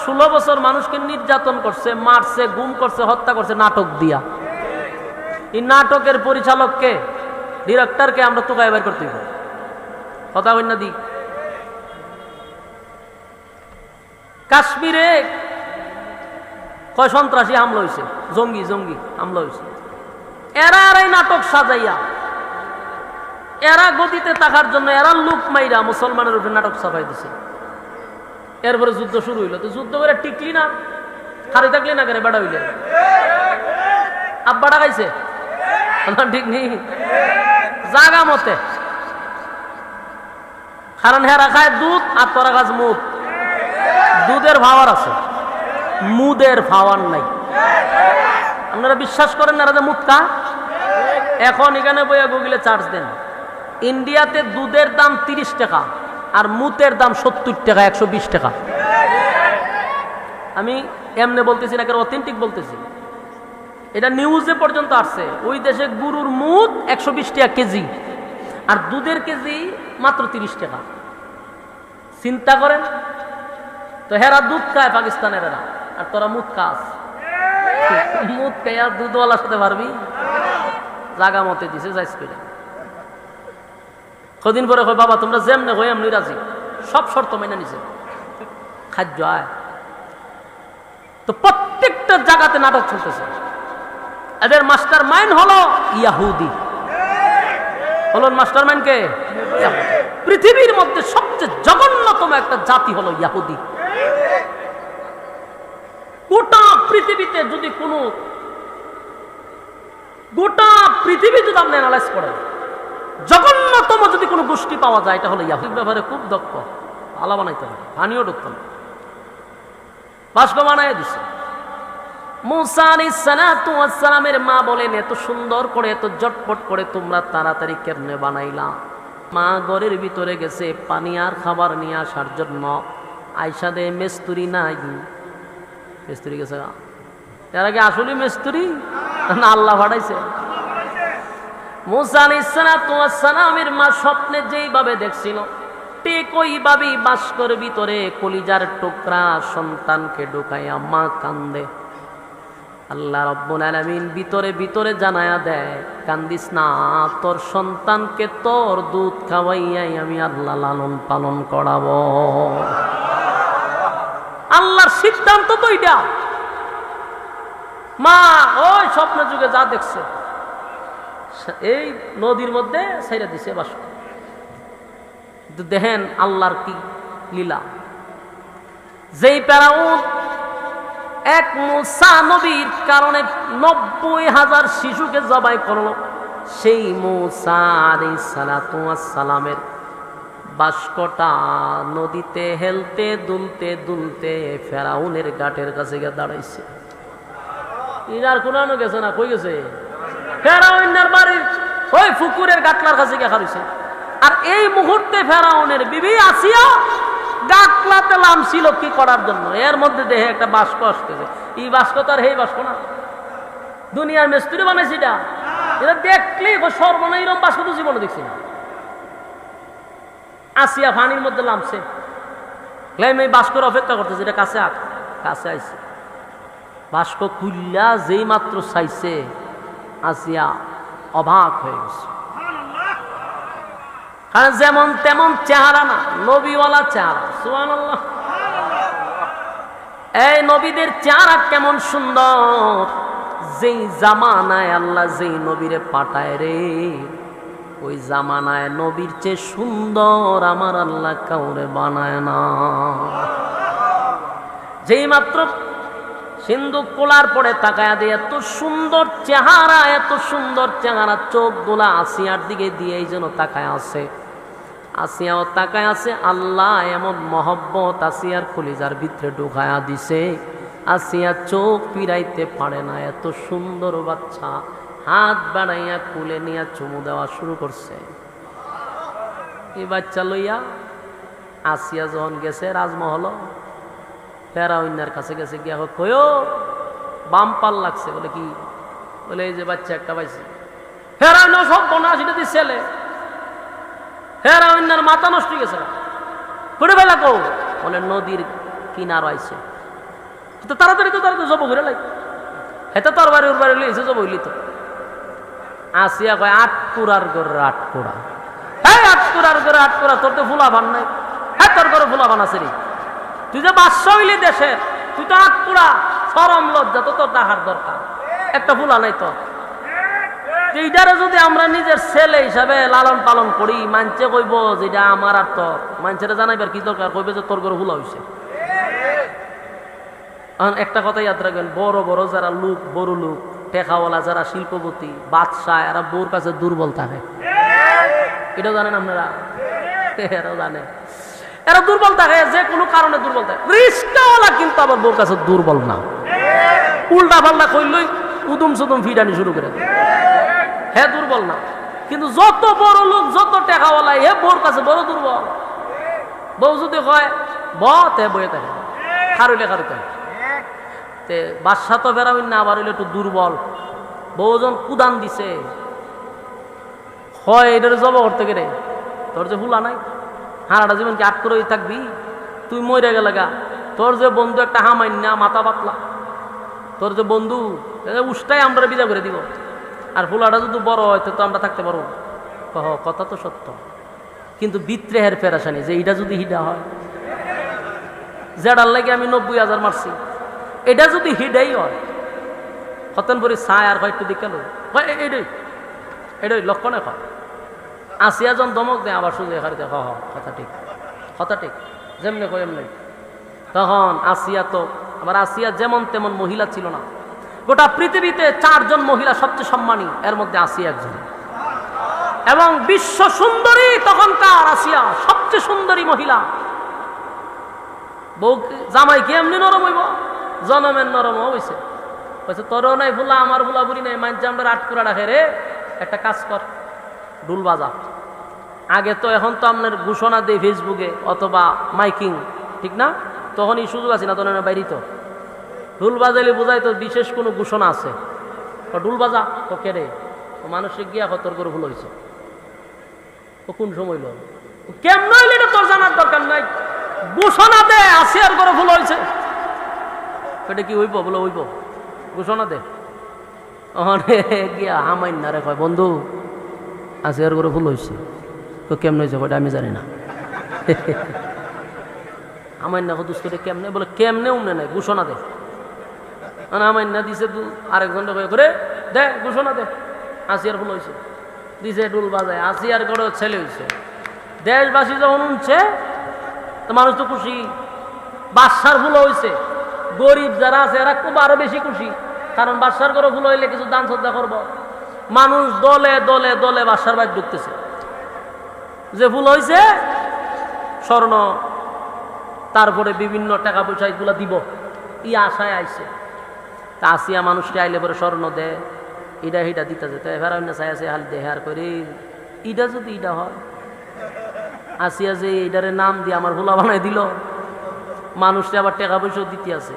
16 বছর মানুষকে নির্যাতন করছে, মারছে, গুম করছে, হত্যা করছে নাটক দিয়া। এই নাটকের পরিচালককে, ডিরেক্টরকে আমরা তোকায় বের করতে হবে, কথা কই না দি। কাশ্মীরে কয় সন্ত্রাসী হামলা হয়েছে, জঙ্গি হামলা হয়েছে। এরা এই নাটক সাজাইয়া, এরা গতিতে থাকার জন্য এরা লুক মাইরা মুসলমানের উপরে নাটক ছাপাই দিছে। এরপরে যুদ্ধ শুরু হইল। তো যুদ্ধ করে টিকলি না, খালি থাকলি না করে বেড়া হইলে আব্বাটা খাইছে, ঠিক নেই জাগা মতে। কারণ হেরা খায় দুধ আর তোরা গাছ মুখ। দুধের ভাওয়ার আছে, মুদের ভাওয়ার নাই। আপনারা বিশ্বাস করেন না যে মুৎকা? এখন এখানে বইয়া গুগলে চার্জ দেন, ইন্ডিয়াতে দুধের দাম 30 টাকা আর মুতের দাম 70 টাকা, 120 টাকা। আমি এমনি বলতেছি না, অথেন্টিক বলতেছি, এটা নিউজে পর্যন্ত আসছে। ওই দেশে গরুর মুত 120 টাকা কেজি আর দুধের কেজি মাত্র 30 টাকা। চিন্তা করেন তো, হেরা দুধ খায় পাকিস্তানের এরা, আর তোরা মুত খাস। মুত খাই আর দুধওয়ালার সাথে পারবি? জাগা মতে দিছে যাইস করে। কদিন পরে কয় বাবা তোমরা যেমনে হয়ে এমনি রাজি, সব শর্ত মেনে নিছে, খাদ্য আয়। তো প্রত্যেকটা জায়গাতে নাটক চলতেছে। এদের মাস্টার মাইন্ড হলো ইয়াহুদি। বলুন মাস্টার মাইন্ড কে? পৃথিবীর মধ্যে সবচেয়ে জঘন্যতম একটা জাতি হলো ইয়াহুদি। গোটা পৃথিবীতে যদি কোনো, গোটা পৃথিবী যদি আপনি অ্যানালাইজ করেন, জঘন্যতম যদি কোনো গোষ্ঠী পাওয়া যায় এটা হলো ইয়াহুদি। ব্যাপারে খুব দক্ষ, আলা বানাইতে হবে, পানিও ঢুকত না, বাষ্প বানাই দিছে। মুসা আলাইহিস সালাতু ওয়াস সালামের মা বলেন, এত সুন্দর করে এত জটপট করে তোমরা তাড়াতাড়ি কেমনে বানাইলা? মা ঘরের ভিতরে গেছে পানি আর খাবার নিয়ে আসার জন্য। আয়সা দে মেস্তুরি নাই, মেস্তুরি গেছে। এর আগে আসলে মেস্তুরি না আল্লাহ পাঠাইছে? মুসা আলাইহিস সালাতু ওয়াস সালামের মা স্বপ্নে যেইভাবে দেখছিল ঠিক ওইভাবেই বাস্কর ভিতরে কলিজার টুকরা সন্তানকে ঢুকাইয়া মা কান্দে। আল্লাহ রাব্বুল আলামিন ভিতরে ভিতরে জানায়া দেয়, কান্দিস না, তোর সন্তানকে তোর দুধ খাওয়াইয়াই আমি আল্লাহ লালন পালন করাবো। আল্লাহর সিদ্ধান্ত তো এটা। মা ওই স্বপ্ন যুগে যা দেখছে এই নদীর মধ্যে ছাইরা দিছে বাষ্প। দেখেন আল্লাহর কি লীলা। যেই ফেরাউন এক মুসা নবীর কারণে 90,000 শিশুকে জবাই করলো, সেই মুসা আলাইহিস সালাতু ওয়াস সালামের বাষ্কটা নদীতে হেলতে দুলতে দুলতে ফেরাউনের ঘাটের কাছে গিয়ে দাঁড়াইছে। ইনার কোনানো গেছে না, কই গেছে? ফেরাউনের বাড়ির ওই পুকুরের গাটলার কাছে গিয়ে খাইছে। আর এই মুহূর্তে ফেরাউনের বিবি আসিয়া গাটলাতে নামছিল কি করার জন্য, এর মধ্যে দেখে একটা বাষ্প আসতেছে। এই বাষ্প তো আর এই বাষ্প না, দুনিয়ার মিস্ত্রি বানাইছে এটা। এটা দেখলে সর্বনা, এরকম বাষ্প তো জীবনে দেখছি না। আসিয়া পানির মধ্যে নামছে, এই বাষ্পের অপেক্ষা করতেছে, এটা কাছে কাছে আইছে। বাষ্প খুললা যেই মাত্র চাইছে আসিয়া অবাক হয়ে গেছে। কারণ যেমন তেমন চেহারা না, নবীওয়ালা চেহারা। সুবহানাল্লাহ। এই নবীদের চেহারা কেমন সুন্দর! যেই জামানায় আল্লাহ যেই নবীরে পাঠায় রে, ওই জামানায় নবীর চেয়ে সুন্দর আমার আল্লাহ কাউরে বানায় না। যেই মাত্র সিন্ধুক কোলার পরে তাকায়া দিয়ে এত সুন্দর চেহারা, এত সুন্দর চেহারা, চোখ গোলা আসিয়ার দিকে দিয়েই যেন তাকায় আছে। আসিয়াও তাকায় আছে। আল্লাহ এমন মহব্বত আসিয়ার কলিজার ভিতরে ঢুকায়া দিছে, আসিয়া চোখ পিরাইতে পারে না। এত সুন্দর বাচ্চা হাত বাড়াইয়া কুলে নিয়ে চুমু দেওয়া শুরু করছে। এই বাচ্চা লইয়া আসিয়া যখন গেছে রাজমহল, ফেরাউনের কাছে গেছে, গিয়া কয়ো বাম্পার লাগছে। বলে কি? বলে এই যে বাচ্চা একটা পাইছে। ফেরাউন সব বোনা সেটা দিয়ে ছেলে। ফেরাউনের মাথা নষ্ট হয়ে গেছে। করে ফেলা কো? বলে নদীর কিনার আইছে। তো তাড়াতাড়ি তো তাড়াতাড়ি জব ঘুরে লাগে, হেতে তোর বাড়ি ওর বাড়ি লইছে জব হইলি তো। আসিয়া কয় আটকুড়ার ঘরের আটকুড়া। হ্যাঁ আটকুড়ার ঘরে আটকুড়া, তোর তো ফুলা ভান নাই। হ্যাঁ তোর ঘরে ফুলা ভান আছে রে, তুই যে বাদশা হইলি দেশের, তুই তো আটকুড়া। শরম লজ্জা তো তোর দেখার দরকার, একটা ফুলা নাই তো। এইটারে যদি আমরা নিজের ছেলে হিসাবে লালন পালন করি, মানছে কইব যেটা আমার আর তোর, মানুষের জানাইবার কি দরকার, কইবে যে তোর ঘরে ফুলা হইছে। একটা কথা ইয়াদ রাখবেন, বড় বড় যারা লোক, বড় লোক টেকাওয়ালা যারা শিল্পপতি বাদশাহ, এরা বউর কাছে দুর্বল থাকে। এটাও জানেন আপনারা? এরাও জানে, এরা দুর্বল থাকে, যে কোনো কারণে দুর্বল থাকে। রিস্কাওয়ালা কিন্তু আবার বউর কাছে দুর্বল না। উল্টা পাল্টা কইলই উদুম সুদুম ফিডানি শুরু করে দেয়। হ্যাঁ দুর্বল না, কিন্তু যত বড় লোক যত টাকাওয়ালা হে বোর কাছে বড় দুর্বল। বউ যদি কয় তে বয়ে থাকে, খারুলে খারুতে তে বাদশা তো বেড়াবেন না, আবার হইলে একটু দুর্বল। বউজন কুদান দিছে, হয় এটার জব করতে গেলে তোর যে হুলা নাই, হারাটা জীবন কি আট করে থাকবি? তুই মরে গেলে গা, তোর যে বন্ধু একটা হামাইন না মাথা পাতলা, তোর যে বন্ধু উষ্টাই আমরা বিদা করে দিব। আর ফুলাটা যদি বড় হয় তো আমরা থাকতে পারবো। কথা তো সত্য, কিন্তু বিত্রেহের ফেরাসানি যে এটা যদি হিডা হয়, যেটার লাগে আমি 90,000 মারছি, এটা যদি হিডাই হয় হতেন পরি ছায় আর কয়েকটু দিকে এটাই এটাই লক্ষণে হয়। আসিয়া জন দমক দেয়, আবার শুধু এখানে দেখ কথা ঠিক, কথা ঠিক, যেমনি কয় এমনি। তখন আসিয়া তো আবার আসিয়া যেমন তেমন মহিলা ছিল না। গোটা পৃথিবীতে 4 জন মহিলা সবচেয়ে সম্মানী, এর মধ্যে আসিয়া একজন। এবং বিশ্ব সুন্দরী তখনকার আসিয়া সবচেয়ে সুন্দরী মহিলা। বউ জামাই কি এমনি নরম হইব? জনমের নরম হয়েছে। বলছে তোরও নাই ফুলা, আমার ফুলা বুড়ি নাই, মানছে আমরা আটকুরা রাখে রে, একটা কাজ কর, ঢুল বাজা। আগে তো এখন তো আপনার ঘোষণা দেয় ফেসবুকে অথবা মাইকিং, ঠিক না? তখন এই সুযোগ আছে না, তখন বাইরে তো ঢুল বাজাইলে বোঝাই তো বিশেষ কোনো ঘোষণা আছে। ঢুল বাজা তো কেড়ে মানুষের গিয়া তোর করে ভুল হয়েছে, ও কোন সময় লো কেমন হইলে এটা তোর জানার দরকার নাই, ঘোষণা দে আসিয়ার করে ভুল হয়েছে। এটা কি হইব? বলে হইব, ঘোষণা দে। গিয়া হামাইন না রে, কয় বন্ধু আসিয়ার করে ভুল হয়েছে। তো কেমন হয়েছে ওটা আমি জানি না। আমার না দুষ্ট কেমনে? বলে কেমনে উমনে নাই, ঘোষণা দে। আমার না দিছে আরেকজন করে দে ঘোষণা দে, আসিয়ার ভুল হয়েছে। দিছে ডুল বাজায়, আসিয়ার করে ছেলে হয়েছে। দেশবাসী যখন উঠছে তো মানুষ তো খুশি, বাদশার ভুল হয়েছে। গরিব যারা আছে এরা খুব আরো বেশি খুশি, কারণ বাদশার করে ভুল হইলে কিছু দান শ্রদ্ধা করবো। মানুষ দলে দলে দলে বাদশার বাড়ি ঢুকতেছে, যে ভুল হয়েছে স্বর্ণ, তারপরে বিভিন্ন টাকা পয়সা এগুলা দিব, ই আশায় আইছে। তা আসিয়া মানুষকে আইলে পরে স্বর্ণ দেয়, ইটা হিটা দিতেছে। তো এবার অন্য চাই আছে হাল দেহার করে ইটা যদি ইটা হয়, আসিয়া যে এইটারে নাম দিয়ে আমার ভোলা বানাই দিল, মানুষকে আবার টাকা পয়সাও দিতে আছে।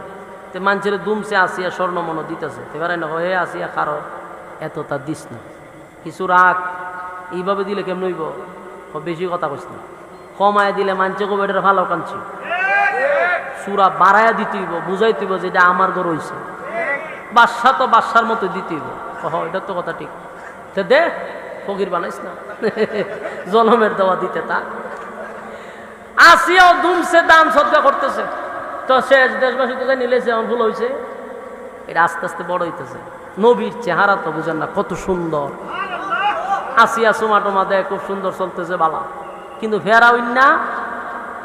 তো মানুষের দুমছে আসিয়া স্বর্ণ মনো দিতেছে। এবার না হে আসিয়া কারো এত তার দিস না, কিছু রাখ, এইভাবে দিলে কেমন হইব? বেশি কথা কইস না, কমায় দিলে মানছে কবে এটা ভালো কাঁদছি, সুরা বাড়াইয়া দিতে হইব, বুঝাইতে হইব যে এটা আমার ঘর হইছে। বাদশা তো বাদশার মতো দিতে হইব, এটা তো কথা ঠিক। তো দে, ফকির বানাইস না, জনমের দেওয়া দিতে তা। আসিয়াও দুমছে, দান সদ্গা করতেছে। তো সে দেশবাসী তো নিলেছে, আমার ভুল হয়েছে। এটা আস্তে আস্তে বড় হইতেছে। নবীর চেহারা তো বুঝেন না কত সুন্দর। আসিয়া সোমা টোমা দেয়, খুব সুন্দর চলতেছে বালা, কিন্তু ফেরাউন না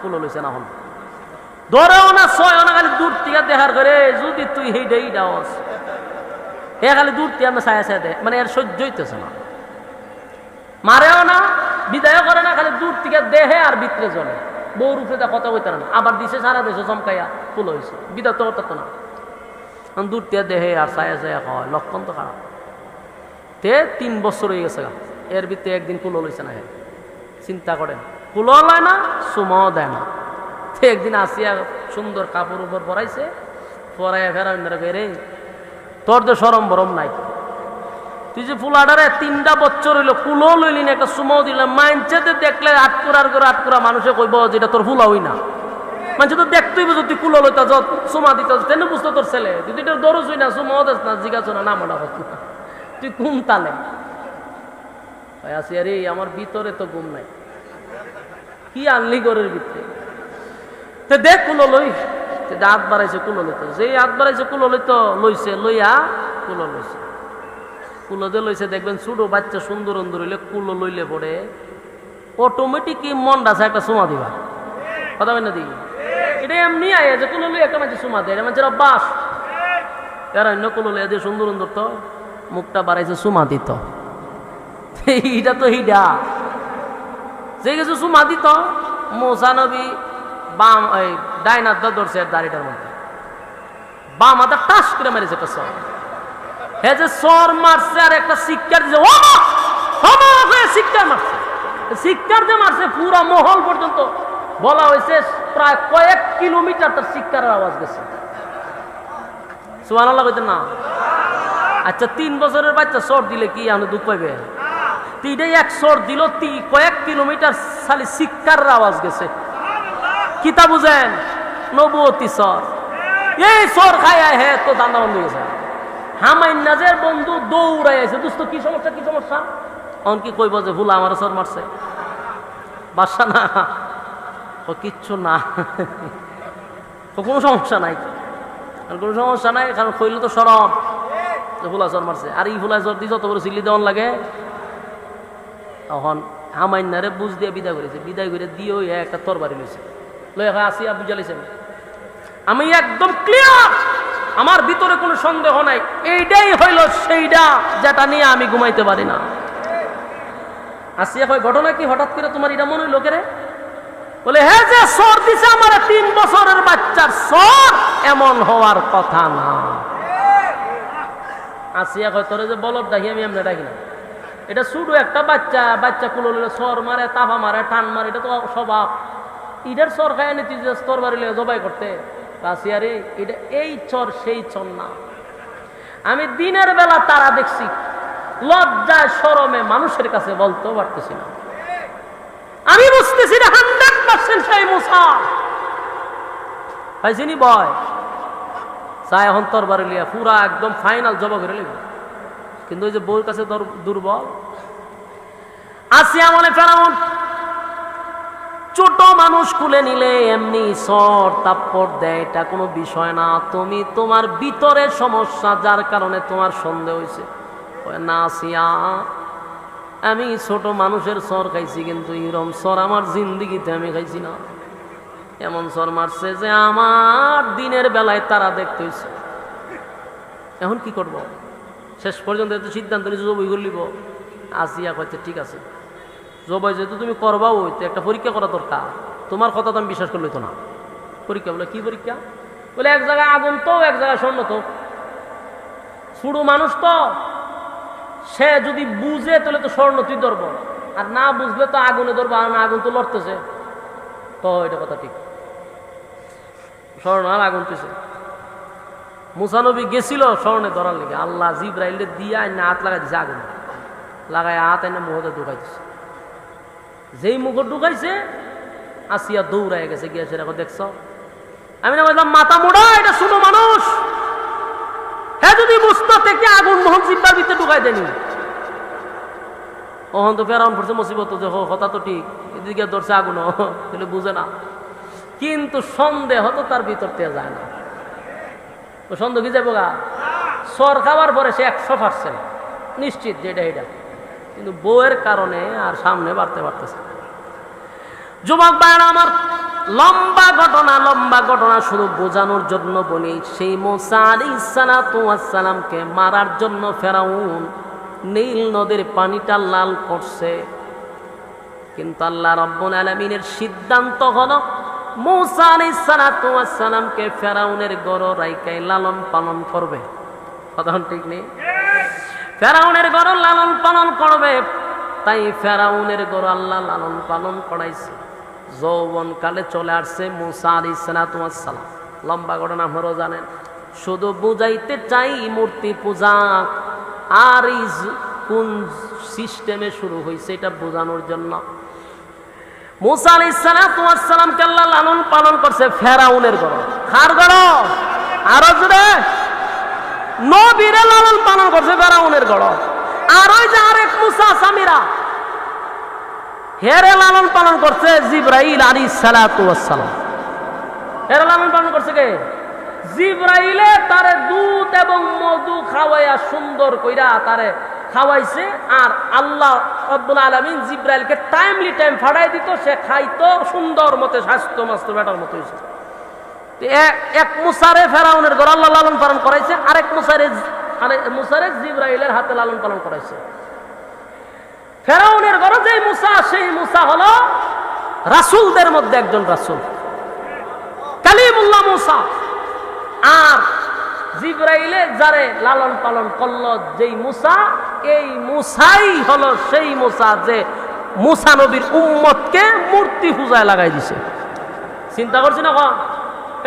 কুলো লইছে না, হন ধরেও না ছয় না, খালি দূর থেকে দেখার করে যদি তুই হেইটাই ডাওস, এ খালি দূর থেকে আমরা ছায়া ছায়া দেয়, মানে এর সহ্য হইতেছে না। মারেও না, বিদায়ও করে না, খালি দূর থেকে দেহে আর ভিতরে জলে। বউ রূপে দা কথা বইতে না, আবার দিছে সারা দেশে চমকাইয়া ফুল হয়েছে, বিদায় তো করতো না। দূর থেকে দেহে আর ছায়া ছায়া হয়, লক্ষণ তো খারাপ। তে 3 বছর হয়ে গেছে, এর ভিতরে একদিন কুলো লইছে না। চিন্তা করেন, কুলো লয় না, সুমাও দেয় না। একদিন আসিয়া সুন্দর কাপড় উপর পরাইছে, পরাইয়া ফেরাউন রে, তোর তো সরম বরম নাই, তুই যে ফুলাডারে 3টা বছর হইলো কুলো লইলি না, একটা সুমাও দিলাম। মাইনচেতে দেখলে আটকুরার করে আটকুরা মানুষে কইব যেটা তোর ফুলা হই না। মানুষ তো দেখতেই বুঝো তুই কুলো লইতা যত সুমা দিত, তেন বুঝতো তোর ছেলে, তুই তোর দরজ হই না, সুমাও দেস না, জিজ্ঞাসা না, মনে হতো না, তুই কোন তালে আসিয়া রে? আমার ভিতরে তো ঘুম নাই, কি আনলি ঘরের ভিতরে? তো দেখ কুলো লই, হাত বাড়াইছে কুলো লইতো, যেই হাত বাড়াইছে কুলো লইতো, লইছে, লইয়া কুলো লইছে, কুলো দিয়ে লইছে। দেখবেন ছোট বাচ্চা সুন্দর সুন্দর হইলে কুলো লইলে পড়ে অটোমেটিক মনটা আছে একটা সুমা দিবা, কথা বল না দিই। এটা এমনি আয় যে কুলো লই একটা মাঝে সুমা দেয়, এটা মানুষের অভ্যাস। এরা অন্য কুলো লইয়া দিয়ে সুন্দর সুন্দর তো মুখটা বাড়াইছে সুমা দিত, এইটা তো হিডা যে কিছু সুমা দিত। মুসা নবী বাম ডাইন হাত ধরছে দাড়িটার মধ্যে, বাম হাতে টাস করে মেরেছে, হে যে সর মারছে আর একটা শিক্ষার যে শিক্ষার মারছে, শিক্ষার যে মারছে পুরা মহল পর্যন্ত বলা হয়েছে প্রায় কয়েক কিলোমিটার তার শিক্ষার আওয়াজ গেছে। সুবহানাল্লাহ কইতেন না? আচ্ছা 3 বছরের বাচ্চা সর দিলে কি আমি দুঃখ পাইবে? তিনটাই এক সর দিল, কয়েক কিলোমিটার খালি শিক্ষার আওয়াজ গেছে। কিতা বুঝেন? নবুয়তি সর। এই সর খায় হে তো দান্দা বন্ধ গেছে। হামাইন্নাজের বন্ধু দৌড়াই আছে, দোস্ত কি সমস্যা কি সমস্যা? অন কি কইব যে ভুলা আমার সর মারছে? বাসা না, ও কিচ্ছু না, কোনো সমস্যা নাই, কোনো সমস্যা নাই, কারণ কইলে তো সরম ভুলা সর মারছে। আর এই ভুলা সর দিয়ে যত বড় চিল্লি দেওয়ান লাগে। তখন হামাইন্নারে বুঝ দিয়ে বিদায় করেছে, বিদায় করে দিয়ে ওই একটা তরবারি লইছে, লইয়া আসিয়া বুঝালিছেন আমি একদম ক্লিয়ার, আমার ভিতরে কোনো সন্দেহ নাই, এইটাই হইল সেইটা যেটা নিয়ে আমি ঘুমাইতে পারি না। আসিয়া কয় ঘটনা কি, হঠাৎ করে তোমার এটা মনে হইল কেরে? বলে হে যে সর দিছে আমার 3 বছরের বাচ্চার সর, এমন হওয়ার কথা না। আসিয়া কয় তোরে যে বলদ ডাকি আমি এমনি ডাকি না, এটা শুধু একটা বাচ্চা, বাচ্চা কুলো সর মারে, তাফা মারে, টান মারে, এটা তো স্বভাব। ইটার সর খায় নি তুই স্তর বাড়িলে জবাই করতে? আসিয়ারে এটা এই চর সেই চর না। আমি দিনের বেলা তারা দেখছি, লজ্জায় শরমে মানুষের কাছে বলতেও পারতেছি না। আমি বুঝতেছি না 100% সেই মুসা পাইছিনি বয় চাই এখন তরবারি লিয়া পুরা একদম ফাইনাল জবা করে লিখবে, কিন্তু ওই যে বউর কাছে দুর্বল। আসিয়া মনে ফেরাউন ছোট মানুষ কুলে নিলে এমনি সর তাপ্পড় দেয়, এটা কোনো বিষয় না। তুমি তোমার ভিতরে সমস্যা, যার কারণে তোমার সন্দেহ হয়েছে। না আসিয়া, আমি ছোট মানুষের সর খাইছি, কিন্তু এরম সর আমার জিন্দিগিতে আমি খাইছি না। এমন সর মারছে যে আমার দিনের বেলায় তারা দেখতে হয়েছে। এখন কি করব? শেষ পর্যন্ত এত সিদ্ধান্ত নিয়েছে জবই করলিব। আসিয়া কইতে ঠিক আছে, জবাই যেহেতু তুমি করবা, ওই তো একটা পরীক্ষা করা দরকার, তোমার কথা তো আমি বিশ্বাস করলে তো না। পরীক্ষা? বলে কি পরীক্ষা? বলে এক জায়গায় আগুন তো, এক জায়গায় স্বর্ণ তো। ছোট মানুষ তো, সে যদি বুঝে তাহলে তো স্বর্ণ তুই ধরবো, আর না বুঝলে তো আগুনে ধরবো, আর না আগুন তো লড়তেছে, তো এটা কথা ঠিক। স্বর্ণ আর আগুন তুইছে। মুসা নবী গেছিল স্বর্ণে ধরার লেগে, আল্লাহ জিবরাইলে দিয়ে না হাত লাগাই দিছে, আগুন লাগাই হাত এনে মুখতে ঢুকাই দিছে। যেই মুখ ঢুকাইছে আসিয়া দৌড়াই গেছে, গিয়েছে দেখো দেখছ। আমি না বললাম মাথা মোড়া, এটা ছোট মানুষ, হ্যাঁ যদি বুঝতো থেকে আগুন মোহন জিব্বার ভিতরে ঢুকাই দেনি। ওহন তো ফেরাউন পড়ছে মুসিবত, যে কথা তো ঠিক, এদিকে ধরছে আগুন, তাহলে বুঝে না। কিন্তু সন্দেহ তো তার ভিতর থেকে যায় না। ও সন্দেহ কি যাবো গা? সর খাওয়ার পরে সে 100% নিশ্চিত যে এটা এটা, কিন্তু বউয়ের কারণে আর সামনে বাড়তে পারতেছে। যুবক ভাইরা আমার, লম্বা ঘটনা শুধু বোঝানোর জন্য বলি, সেই মুসা আলাইহিস সালাতু ওয়াস সালামকে মারার জন্য ফেরাউন নীল নদীর পানিটা লাল করছে, কিন্তু আল্লাহ রাব্বুল আলামিনের সিদ্ধান্ত হলো মুসা আলাইহিস সালাতু ওয়াস সালামকে ফেরাউনের গড় রাইকাই লালন পালন করবে। কথা ঠিক নেই? ফেরাউনের গড় লালন পালন করবে, তাই ফেরাউনের গড় আল্লাহ লালন পালন করাইছে। যৌবন কালে চলে আসছে মুসা আলাইহিস সালাতু ওয়াস সালাম। লম্বা ঘটনা আপনারাও জানেন, শুধু বুঝাইতে চাই মূর্তি পূজা আর কোন সিস্টেমে শুরু হয়েছে এটা বোঝানোর জন্য। মুসা আলাইহিস সালাতু ওয়াস সালামকে আল্লাহ লালন পালন করছে ফেরাউনের গড়। কার গড়? আরো জোরে, নবীরে লালন পালন করছে ফেরাউনের গড়। আর ওই যে আরেক মুসা সামিরা, হেরে লালন পালন করছে জিবরাইল আলাইহিস সালাতু ওয়াস সালাম। হেরে লালন পালন করছে কে? জিবরাইলে তারে দুধ এবং মধু খাওয়াইয়া সুন্দর কইরা তারে খাওয়াইছে, আর আল্লাহ রাব্বুল আলামিন জিবরাইলকে টাইমলি টাইম ফাড়াই দিত, সে খাইতো সুন্দর মতে, স্বাস্থ্য মাস্ত বেটার মতো হয়েছে। এক মুসারে ফেরাউনের ঘর আল্লাহ লালন পালন করাইছে, আরেক মুসারে জিবরাইলের হাতে লালন পালন করাইছে। ফেরাউনের ঘরে যে মুসা, সেই মুসা হলো রাসূলদের মধ্যে একজন রাসূল, কালিমুল্লাহ মুসা। আর জিবরাইলে যারে লালন পালন করলো যেই মুসা, এই মুসাই হলো সেই মুসা যে মুসা নবীর উম্মতকে মূর্তি পূজায় লাগাই দিছে। চিন্তা করছি না কন?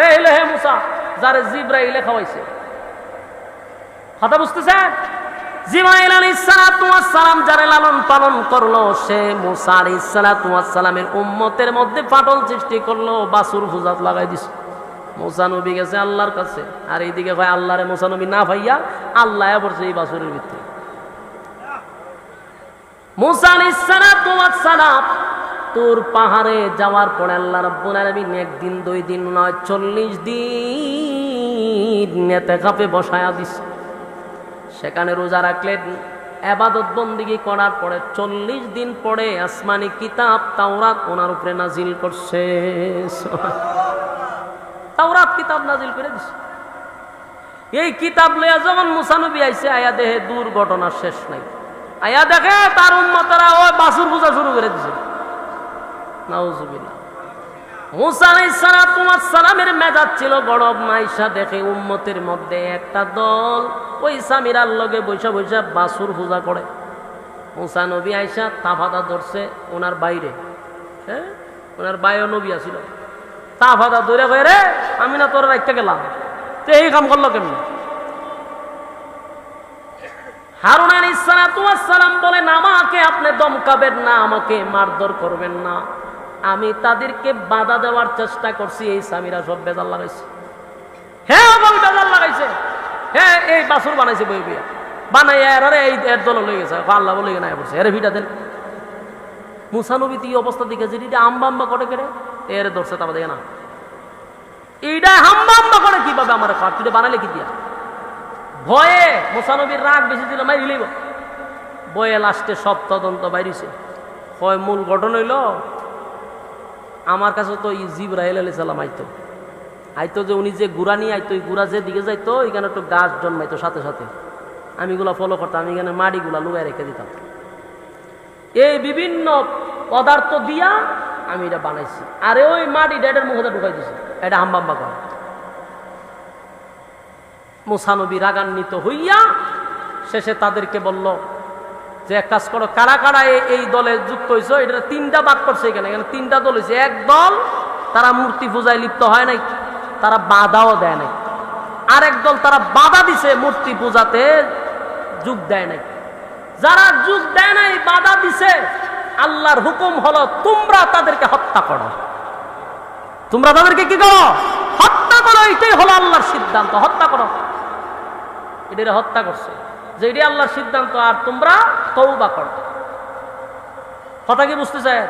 এই হে মুসা যারে জিবরাইলে খাওয়াইছে, কথা বুঝতেছেন? জিবরাইল আলাইহিস সালাতু ওয়াস সালাম যারে লালন পালন করলো সে মুসা আলাইহিস সালাতু ওয়াস সালামের উম্মতের মধ্যে ফাটল সৃষ্টি করলো, বাসুর পূজাত লাগাই দিছে। মুসা নবী গেছে আল্লাহর কাছে, আর এইদিকে ভাই আল্লাহরে মুসা নবী না ভাইয়া আল্লাহ পড়ছে এই বাসুরের ভিতরে। মুসা আলাইহিস সালাতু ওয়াস সালাম তুর পাহাড়ে যাওয়ার পরে আল্লাহ রাব্বুল আলামিন একদিন 2 দিন নয় 40 দিন ইতিকাফে বসায়া দিছে। সেখানে রোজা রাখলেন, ইবাদত বন্দেগী করার পরে 40 দিন পরে আসমানি কিতাব তাওরাত ওনার উপরে নাজিল করছে। তাওরাত কিতাব নাজিল করে দিছে। এই কিতাব লইয়া যখন মুসা নবী আইছে, আয়া দেখে দুর্ঘটনা শেষ নাই। আয়া দেখে তার উম্মতরা ওই বাসুর পূজা শুরু করে দিছে। নাউজুবিল্লাহ। মুসা আলাইহিস সালাতু ওয়াস সালামের মেজাজ ছিল গরম। আয়েশা দেখে উম্মতের মধ্যে একটা দল ওই সামিরার লগে বৈশা বৈশা বাসুর পূজা করে। মুসা নবী আয়েশা তাফাদা ধরছে ওনার বাইরে, হ্যাঁ ওনার বাইরে নবী আছিল। তাফাদা ধরে কয়ে রে আমি না তোর রাখতে গেলাম, তো এই কাম করলো কেমনি? হারুন আলাইহিস সালাতু ওয়াস সালাম বলেন আমাকে আপনি দমকাবেন না, আমাকে মারধর করবেন না। আমি তাদেরকে বাধা দেওয়ার চেষ্টা করছি, এই সামিরা সব বেজাল লাগাইছে। হ্যাঁ বল বেজাল লাগাইছে, হ্যাঁ এই বাসুর বানাইছে বই বিয়া বানাইয়া এরারে এই এর দল লই গেছে, আল্লাহ বলে না বলছে এর ভিটা দেন। মুসা নবী এই অবস্থা দেখেছে, এটা আম্বা আম্বা করে কেড়ে এর ধরছে, তা দেখে না এইটা হাম্বা আম্বা করে কিভাবে আমার তুই বানাইলে কি দিয়া? ভয়ে মুসা নবীর রাগ বেশি ছিল, মাই দিলেই বয়ে লাস্টে সব তদন্ত বাইরেছে। হয় মূল ঘটনা হইল আমার কাছে তো জিবরাইল আলাইহিস সালাম আইতো যে উনি যে গুড়া নিয়ে আইতো, ওই গুড়া যে দিকে যাইতো এখানে একটু গাছ জন্মাইতো সাথে সাথে, আমি এগুলা ফলো করতাম, আমি এখানে মাটিগুলা লুগাই রেখে দিতাম। এই বিভিন্ন পদার্থ দিয়া আমি এটা বানাইছি, আরে ওই মাটি ডেডের মুখে ঢুকাই দিছি, এটা হাম্বাম্বা করে। মুসা নবী রাগান্বিত হইয়া শেষে তাদেরকে বলল যে এক কাজ করো, কারা কারা এই দলে যুক্ত হয়েছে, এটা 3টা ভাগ করছে। এখানে 3টা দল হয়েছে। এক দল তারা মূর্তি পূজায় লিপ্ত হয় নাই, তারা বাধাও দেয় নাই। আরেক দল তারা বাধা দিছে, মূর্তি পূজাতে যোগ দেয় নাই। যারা যোগ দেয় নাই, বাধা দিছে, আল্লাহর হুকুম হলো তোমরা তাদেরকে হত্যা করো। তোমরা তাদেরকে কি করো? হত্যা করো। এটাই হলো আল্লাহর সিদ্ধান্ত, হত্যা করো। এটা হত্যা করছে, যে এটি আল্লাহর সিদ্ধান্ত, আর তোমরা তওবা করো। কথা কি বুঝতে চায়?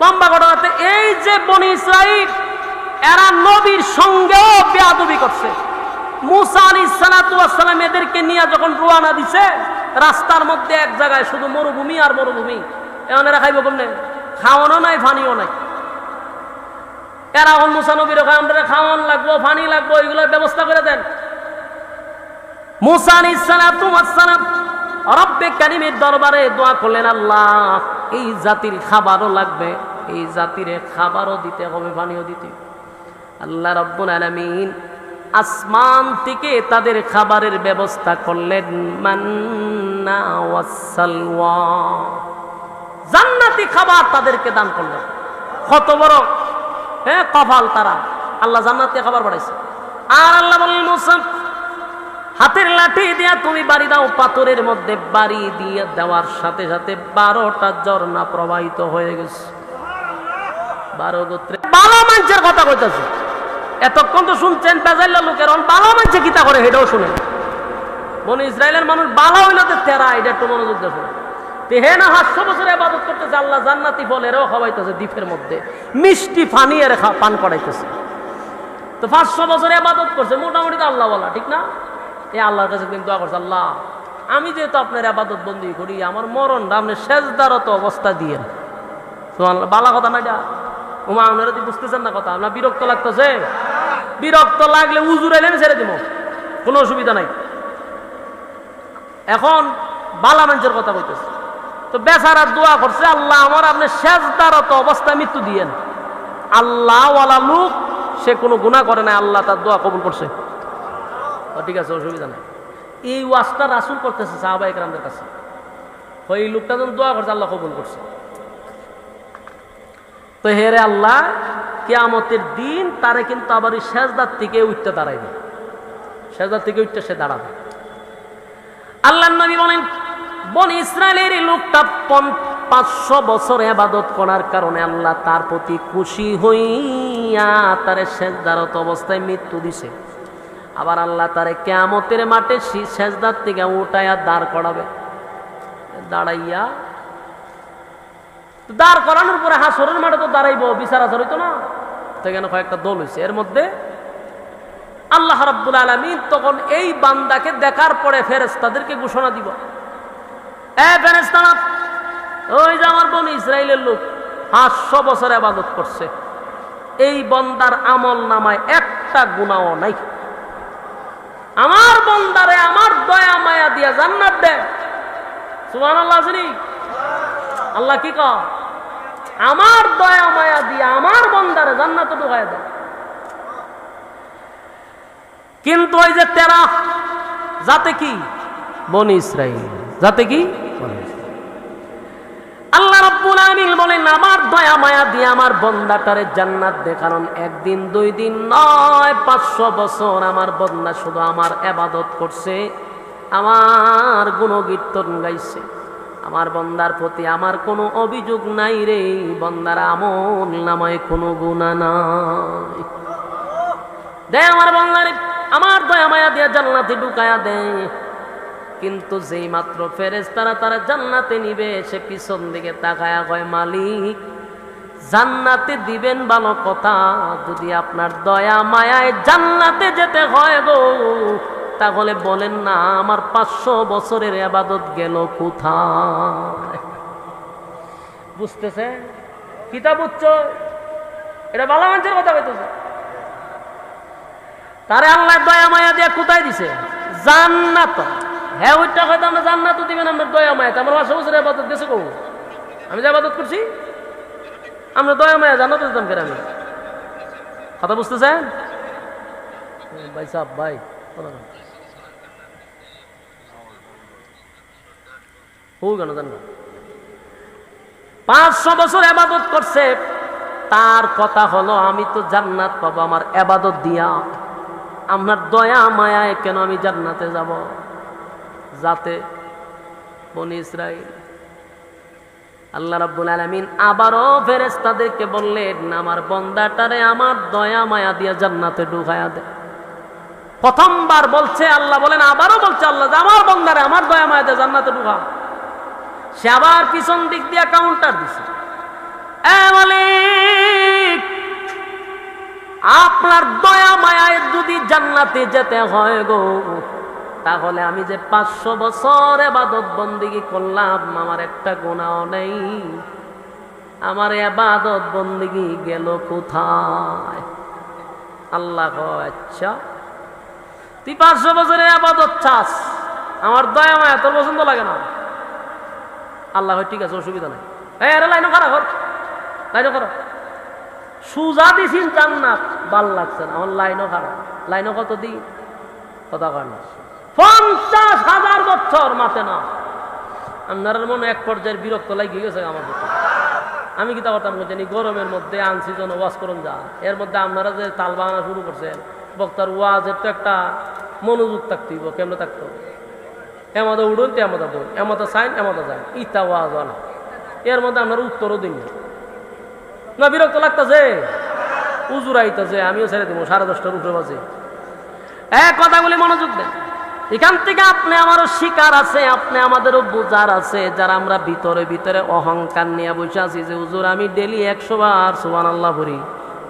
লম্বা ঘটনাতে এই যে বনি ইসরাইল এরা নবীর সঙ্গেও বেয়াদবি করছে। মুসা আলাইহিস সালাতু ওয়াস সালাম এদেরকে নিয়ে যখন রওনা দিছে, রাস্তার মধ্যে এক জায়গায় শুধু মরুভূমি আর মরুভূমি। এখন এরা খাইব কেমনে? খাওয়ানো নাই, পানিও নাই। এরা মুসা নবীর আমরা খাওয়ান লাগবো, পানি লাগবো, এগুলোর ব্যবস্থা করে দেন। মুসা আলাইহিস সালাতু ওয়াস সালাম রব্বে কারীমের দরবারে দোয়া করলেন, আল্লাহ এই জাতির খাবারও লাগবে, এই জাতির খাবারও দিতে হবে, পানিও দিতে। আল্লাহ রাব্বুল আলামিন আসমান থেকে তাদের খাবারের ব্যবস্থা করলেন, মান্না ওয়াস সালওয়া, জান্নাতি খাবার তাদেরকে দান করলেন। কত বড় কপাল তারা, আল্লাহ জান্নাতি খাবার বাড়াইছে। আর আল্লাহ বললেন মুসা হাতের লাঠি দিয়া তুমি বাড়ি দাও। পাথরের মধ্যে বাড়ি দিয়ে দেওয়ার সাথে সাথে 12টা ঝর্ণা প্রবাহিত হয়ে গেছে। 12 গোত্রে বালা মানুষের কথা কইতাছে। এতক্ষণ তো শুনছেন বেজাইলা লোকের, বালা মানুষে কিতা করে সেটাও শুনে। বনি ইসরায়েলের মানুষ বালা হইলে তেরা, এটা একটু মনোযোগ দিয়ে শুনে। হে না 500 বছর ইবাদত করতেছে, আল্লাহ জান্নাতি ফল এরাও খাওয়াইতেছে, দ্বীপের মধ্যে মিষ্টি পানি এর পান করাইতেছে। তো 500 বছর ইবাদত করছে, মোটামুটি তো আল্লাহ বলা, ঠিক না? এই আল্লাহর কাছে কিন্তু দোয়া করছে, আল্লাহ আমি যেহেতু আপনার ইবাদত বন্দি করি, আমার মরণটা আপনি সেজদারত অবস্থা দিয়েন। সুবহানাল্লাহ, বালা কথা না এটা। ওমা আপনারা কি বুঝতেছেন না কথা? আপনার বিরক্ত লাগতেছে? বিরক্ত লাগলে উজুর এলে আমি ছেড়ে দিব, কোনো অসুবিধা নাই। এখন বালা মানুষের কথা কইতেছে, তো বেচারা দোয়া করছে, আল্লাহ আমার আপনি সেজদারত অবস্থায় মৃত্যু দিয়েন। আল্লাহ ওয়ালা লোক, সে কোনো গুনাহ করে না, আল্লাহ তার দোয়া কবুল করছে। ঠিক আছে, অসুবিধা নাই। এই ওয়াজটা রাসূল করতেছে সাহাবা ইকরামদের কাছে। ওই লোকটা যখন দোয়া করছে আল্লাহ কবুল করছে। তো হেরে আল্লাহ কিয়ামতের দিন তারে কিন্তু আবার এই সেজদার থেকে উঠতে দাঁড়াইবে, সেজদার থেকে উঠতে সে দাঁড়াবে। আল্লাহর নবী বলেন বনি ইসরায়েলের এই লোকটা 500 বছর ইবাদত করার কারণে আল্লাহ তার প্রতি খুশি হইয়া তারে সেজদারত অবস্থায় মৃত্যু দিছে। আবার আল্লাহ তারে কিয়ামতের মাঠে সেজদার থেকে উঠাইয়া দাঁড় করাবে। দাঁড়াইয়া দাঁড় করানোর পরে হাসরের মাঠে তো দাঁড়াইবো, বিচার আচার হইতো না, তো এখানে কয়েকটা দল হয়েছে। এর মধ্যে আল্লাহ রাব্বুল আলামিন তখন এই বান্দাকে দেখার পরে ফেরেশতাদেরকে ঘোষণা দিব, এ ফেরেশতারা, ওই যে আমার বনি ইসরাইলের লোক 500 বছর ইবাদত করছে, এই বান্দার আমল নামায় একটা গুনাহও নাই। আমার বান্দারে আমার দয়া মায়া দিয়া জান্নাত দে। সুবহানাল্লাহ। আল্লাহ কি কয়? আমার দয়া মায়া দিয়া আমার বান্দারে জান্নাতে ঢুকায় দেয়। কিন্তু ওই যে তেরা জাতে কি বনি ইসরাইল, জাতে কি আল্লাহ রাব্বুল আলামিন বলেন আমার দয়া মায়া দিয়ে আমার বান্দাটারে জান্নাত দে। কারণ একদিন 2 দিন নয়, 500 বছর আমার বান্দা শুধু আমার ইবাদত করছে, আমার গুণকীর্তন গাইছে। আমার বান্দার প্রতি আমার কোনো অভিযোগ নাই রে, বান্দার আমল নামায় কোনো গুনাহ নাই। দে আমার বান্দারে আমার দয়া মায়া দিয়ে জান্নাতে ঢুকায়া দে। কিন্তু যেই মাত্র ফেরেশতারা তারা জান্নাতে নিবে, সে পিছন দিকে তাকায়া কয়, মালিক জান্নাতে দিবেন ভালো কথা, যদি আপনার দয়া মায়ায় জান্নাতে যেতে হয় গো, তাহলে বলেন না আমার 500 বছরের ইবাদত গেল কোথায়? বুঝতেছে? কিতাব বুঝছো? এটা ভালো মানুষের কথা কইতেছে। তারে আল্লাহ দয়া মায়া দিয়ে কোথায় দিছে? জান্নাত। হ্যাঁ, ওইটা হয়তো আমরা জান্নাত দিবেন আপনার দয়া মায়া। আমার 500 বছরের ইবাদত দিয়েছে কো? আমি যে ইবাদত করছি, আমরা দয়া মায়া জান্নাত দিতাম কেন? আমি কথা বুঝতেছেন ভাই সাহেব? ভাই কেন জানো 500 বছর ইবাদত করছে, তার কথা হলো আমি তো জান্নাত পাবো আমার ইবাদত দিয়া, আপনার দয়া মায়ায় কেন আমি জান্নাতে যাব? যাতে বনি ইসরাইল। আল্লাহ রাব্বুল আলামিন আবারও ফেরেশতাদেরকে বললেন আমার বান্দাটারে আমার দয়া মায়া দিয়া জান্নাতে ঢুকায়া দে। প্রথমবার বলছে আল্লাহ, বলেন আবারও বলছে আল্লাহ যে আমার বান্দারে আমার দয়া মায়া দিয়ে জান্নাতে ঢুকা। সে আবার পিছন দিক দিয়ে কাউন্টার দিছে, এ মালিক আপনার দয়া মায়ায় যদি জান্নাতে যেতে হয় গো, তাহলে আমি যে 500 বছর ইবাদত বন্দেগী করলাম আমার একটা গুনাহ নেই, আমার ইবাদত বন্দেগী গেল কোথায়? আল্লাহ কয় আচ্ছা তুই 500 বছরের ইবাদত চাস, আমার দয়া মায়া তোর পছন্দ লাগে না? আল্লাহ ঠিক আছে, অসুবিধা নাই। আরে লাইনও খারাপ কর, লাইনও খারাপ, সুজা দিছিন জান্নাত, ভাল লাগছে না, আমার লাইনও খারাপ। লাইনও কত দিন কথা কয় না, 50,000 বছর মাতে না। আপনার মনে এক পর্যায়ের বিরক্ত লাগিয়ে গেছে আমার প্রতি। আমি কি তা করতাম জানি, গরমের মধ্যে আনছি যেন ওয়াজ করুন যা, এর মধ্যে আপনারা যে তাল বাগানা শুরু করছেন, বক্তার ওয়াজের তো একটা মনোযোগ থাকতেইব। কেমন থাকতো? এমাদা উড়ুন তো এমাদা বই, এমাদা সাইন এমাদা যান, ইতা ওয়াজ আলা, এর মধ্যে আপনারা উত্তরও দিন না। বিরক্ত লাগতেছে, উজুর আইতেছে, আমিও ছেড়ে দেবো 10:30টার উপরে বাজে। কথাগুলি মনোযোগ দেন। এখান থেকে আপনি আমারও শিকার আছে, আপনি আমাদেরও বোঝার আছে, যারা আমরা ভিতরে ভিতরে অহংকার নিয়ে বসে আছি যে হুজুর আমি ডেলি 100 বার সুবহানাল্লাহ পড়ি,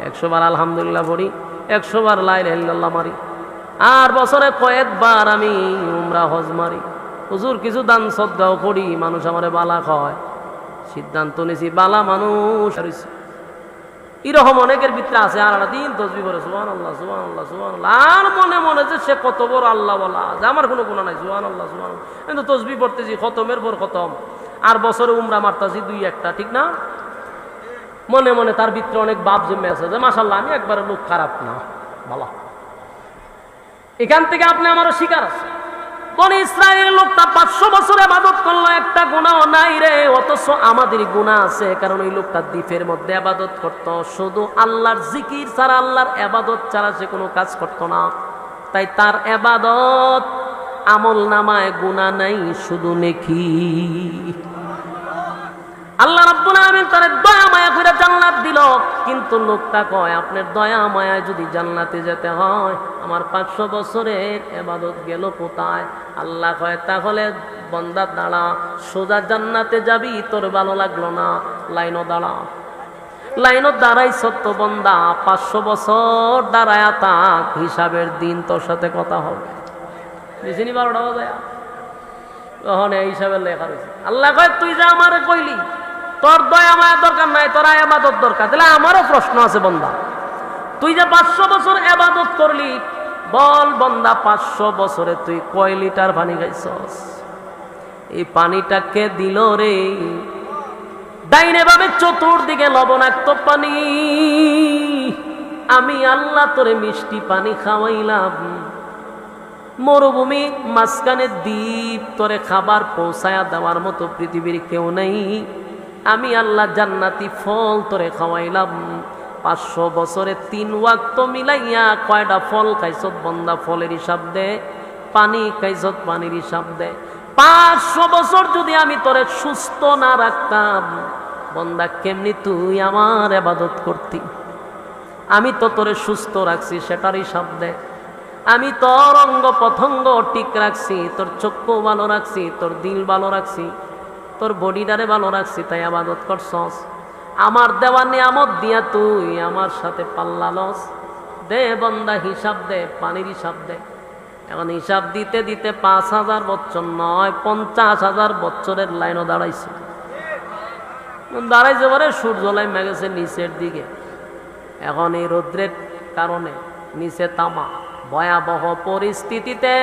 100 বার আলহামদুলিল্লাহ পড়ি, 100 বার লা ইলাহা ইল্লাল্লাহ মারি, আর বছরে কয়েকবার আমি উমরা হজ মারি, হুজুর কিছু দান সদ্গাও করি, মানুষ আমারে বালা খায়, সিদ্ধান্ত নিছি বালা মানুষ এরকম অনেকের ভিতরে আছে। আর দিন তসবিহ করে সুবহানাল্লাহ সুবহানাল্লাহ সুবহানাল্লাহ, আর মনে মনে যে সে কত বড় আল্লাহ বলা, যে আমার কোনো গুনাহ নাই, সুবহানাল্লাহ সুবহানাল্লাহ, কিন্তু তসবিহ পড়তেছি খতমের পর খতম, আর বছরে উমরা মারতাছি 2-1টা, ঠিক না? মনে মনে তার ভিতরে অনেক বাপ জমে আছে যে মাশাআল্লাহ আমি একবারে লোক খারাপ না, ভালো। এখান থেকে আপনি আমারও শিকার আছে। বনি ইসরায়েলের লোকটা 500 বছর ইবাদত করলো, একটা গুনাহ নাই রে, অথচ আমাদের গুনাহ আছে। কারণ ওই লোকটা দ্বীপের মধ্যে ইবাদত করত, শুধু আল্লাহর জিকির ছাড়া, আল্লাহর ইবাদত ছাড়া সে কোনো কাজ করত না। তাই তার ইবাদত আমল নামায় গুনাহ নাই, শুধু নেকি। আল্লাহ রাব্বুল আলামিন তার দয়া মায়া করে জান্নাত দিল। কিন্তু লোকটা কয়, আপনার দয়া মায়ায় যদি জান্নাতে যেতে হয়, আমার 500 বছরের ইবাদত গেল কোথায়? আল্লাহ কয়, তাহলে বান্দা দাঁড়া, সোজা জান্নাতে যাবি। তোর ভালো লাগলো না, লাইনও দাঁড়া। লাইনও দাঁড়াই সত্য বান্দা, 500 বছর দাঁড়ায়া থাক, হিসাবের দিন তোর সাথে কথা হবে। বেশি নি 12টা বাজে তখন এই হিসাবে লেখা রয়েছে। আল্লাহ কয়, তুই যা আমারে কইলি তোর দয়া মায়া দরকার নাই, তোর ইবাদত দরকার। তাহলে আমারও প্রশ্ন আছে বান্দা, তুই যে 500 বছর ইবাদত করলি, বল বান্দা 500 বছরে তুই কয় লিটার পানি খাইছস? এই পানিটা কে দিল রে? ডাইনে ভাবে চতুর্দিকে লবণাক্ত পানি, আমি আল্লাহ তোরে মিষ্টি পানি খাওয়াইলাম। মরুভূমি মাঝখানে দ্বীপ, তোরে খাবার পৌঁছায়া দেওয়ার মতো পৃথিবীর কেউ নেই। আমি আল্লাহ জান্নাতি ফল তোরে খাওয়াইলাম। 500 বছরে 3 ওয়াক্ত মিলাইয়া কয়টা ফল খাইছত বান্দা? ফলের হিসাব দে। পানি খাইছত, পানির হিসাব দে। 500 বছর যদি আমি তোরে সুস্থ না রাখতাম বান্দা, কেমনি তুই আমার ইবাদত করতি? আমি তো তোরে সুস্থ রাখছি, সেটার হিসাব দে। আমি তোর অঙ্গ প্রত্যঙ্গ ঠিক রাখছি, তোর চক্ষু ভালো রাখছি, তোর দিল ভালো রাখছি, তোর বডিটারে ভালো রাখছি, তাই ইবাদত করছস। আমার দেওয়া নিয়ামত দিয়া তুই আমার সাথে পাল্লা লস। দে বান্দা হিসাব দে, পানির হিসাব দে। এখন হিসাব দিতে দিতে 5000 বছর নয়, 50,000 বছরের লাইনও দাঁড়াইছে। দাঁড়াইছে পরে সূর্য লাইমা গেছে নিচের দিকে। এখন এই রৌদ্রের কারণে নিচে তামা, ভয়াবহ পরিস্থিতিতে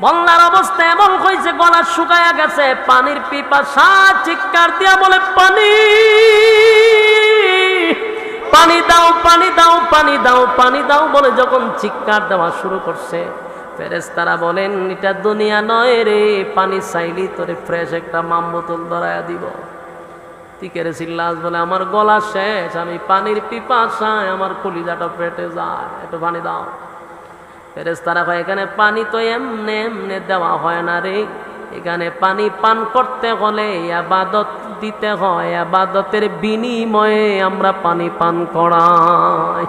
বন্যার অবস্থা এমন হয়েছে, গলা শুকায়া গেছে। পানির পিপাসা চিৎকার দিয়া বলে, পানি, পানি দাও, পানি দাও, পানি দাও, পানি দাও বলে যখন চিৎকার দেওয়া শুরু করছে, ফেরেশতারা বলেন, এটা দুনিয়া নয় রে, পানি চাইলি তোরে ফ্রেশ একটা মাম বোতল ধরাইয়া দিব। টিকেরে চিল্লাস বলে, আমার গলা শেষ, আমি পানির পিপাসায় আমার কলিজাটা পেটে যায়, একটু পানি দাও। ফেরেশতারা কয়, এখানে পানি তো এমনে এমনে দেওয়া হয় না রে, এখানে পানি পান করতে হলে ইবাদত দিতে হয়, ইবাদতের বিনিময়ে আমরা পানি পান করাই।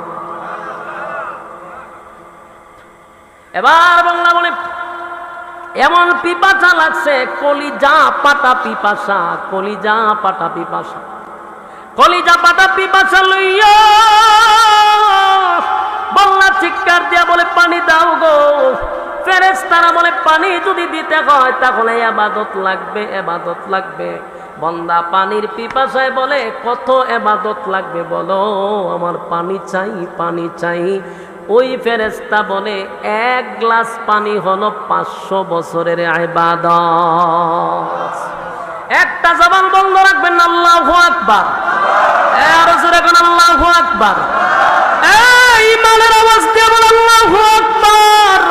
এবার বাংলা বলে, এমন পিপাসা লাগছে, কলিজা পাটা পিপাসা, কলিজা পাটা পিপাসা, কলিজা পাটা পিপাসা লইয়া বাংলা চিৎকার দিয়া বলে, পানি দাও গো। ফেরেশতারা বলে, পানি যদি দিতে হয় তাহলে ইবাদত লাগবে, ইবাদত লাগবে। বান্দা পানির পিপাসায় বলে, কত ইবাদত লাগবে বলো, আমার পানি চাই, পানি চাই। ওই ফেরেশতা বলে, 1 গ্লাস পানি হলো 500 বছরের ইবাদত। একটা জবান বন্ধ রাখবেন, আল্লাহু আকবার। আর জোরে কোন আল্লাহু আকবার। ইমানের আওয়াজ দিয়ে বল, আল্লাহু আকবার।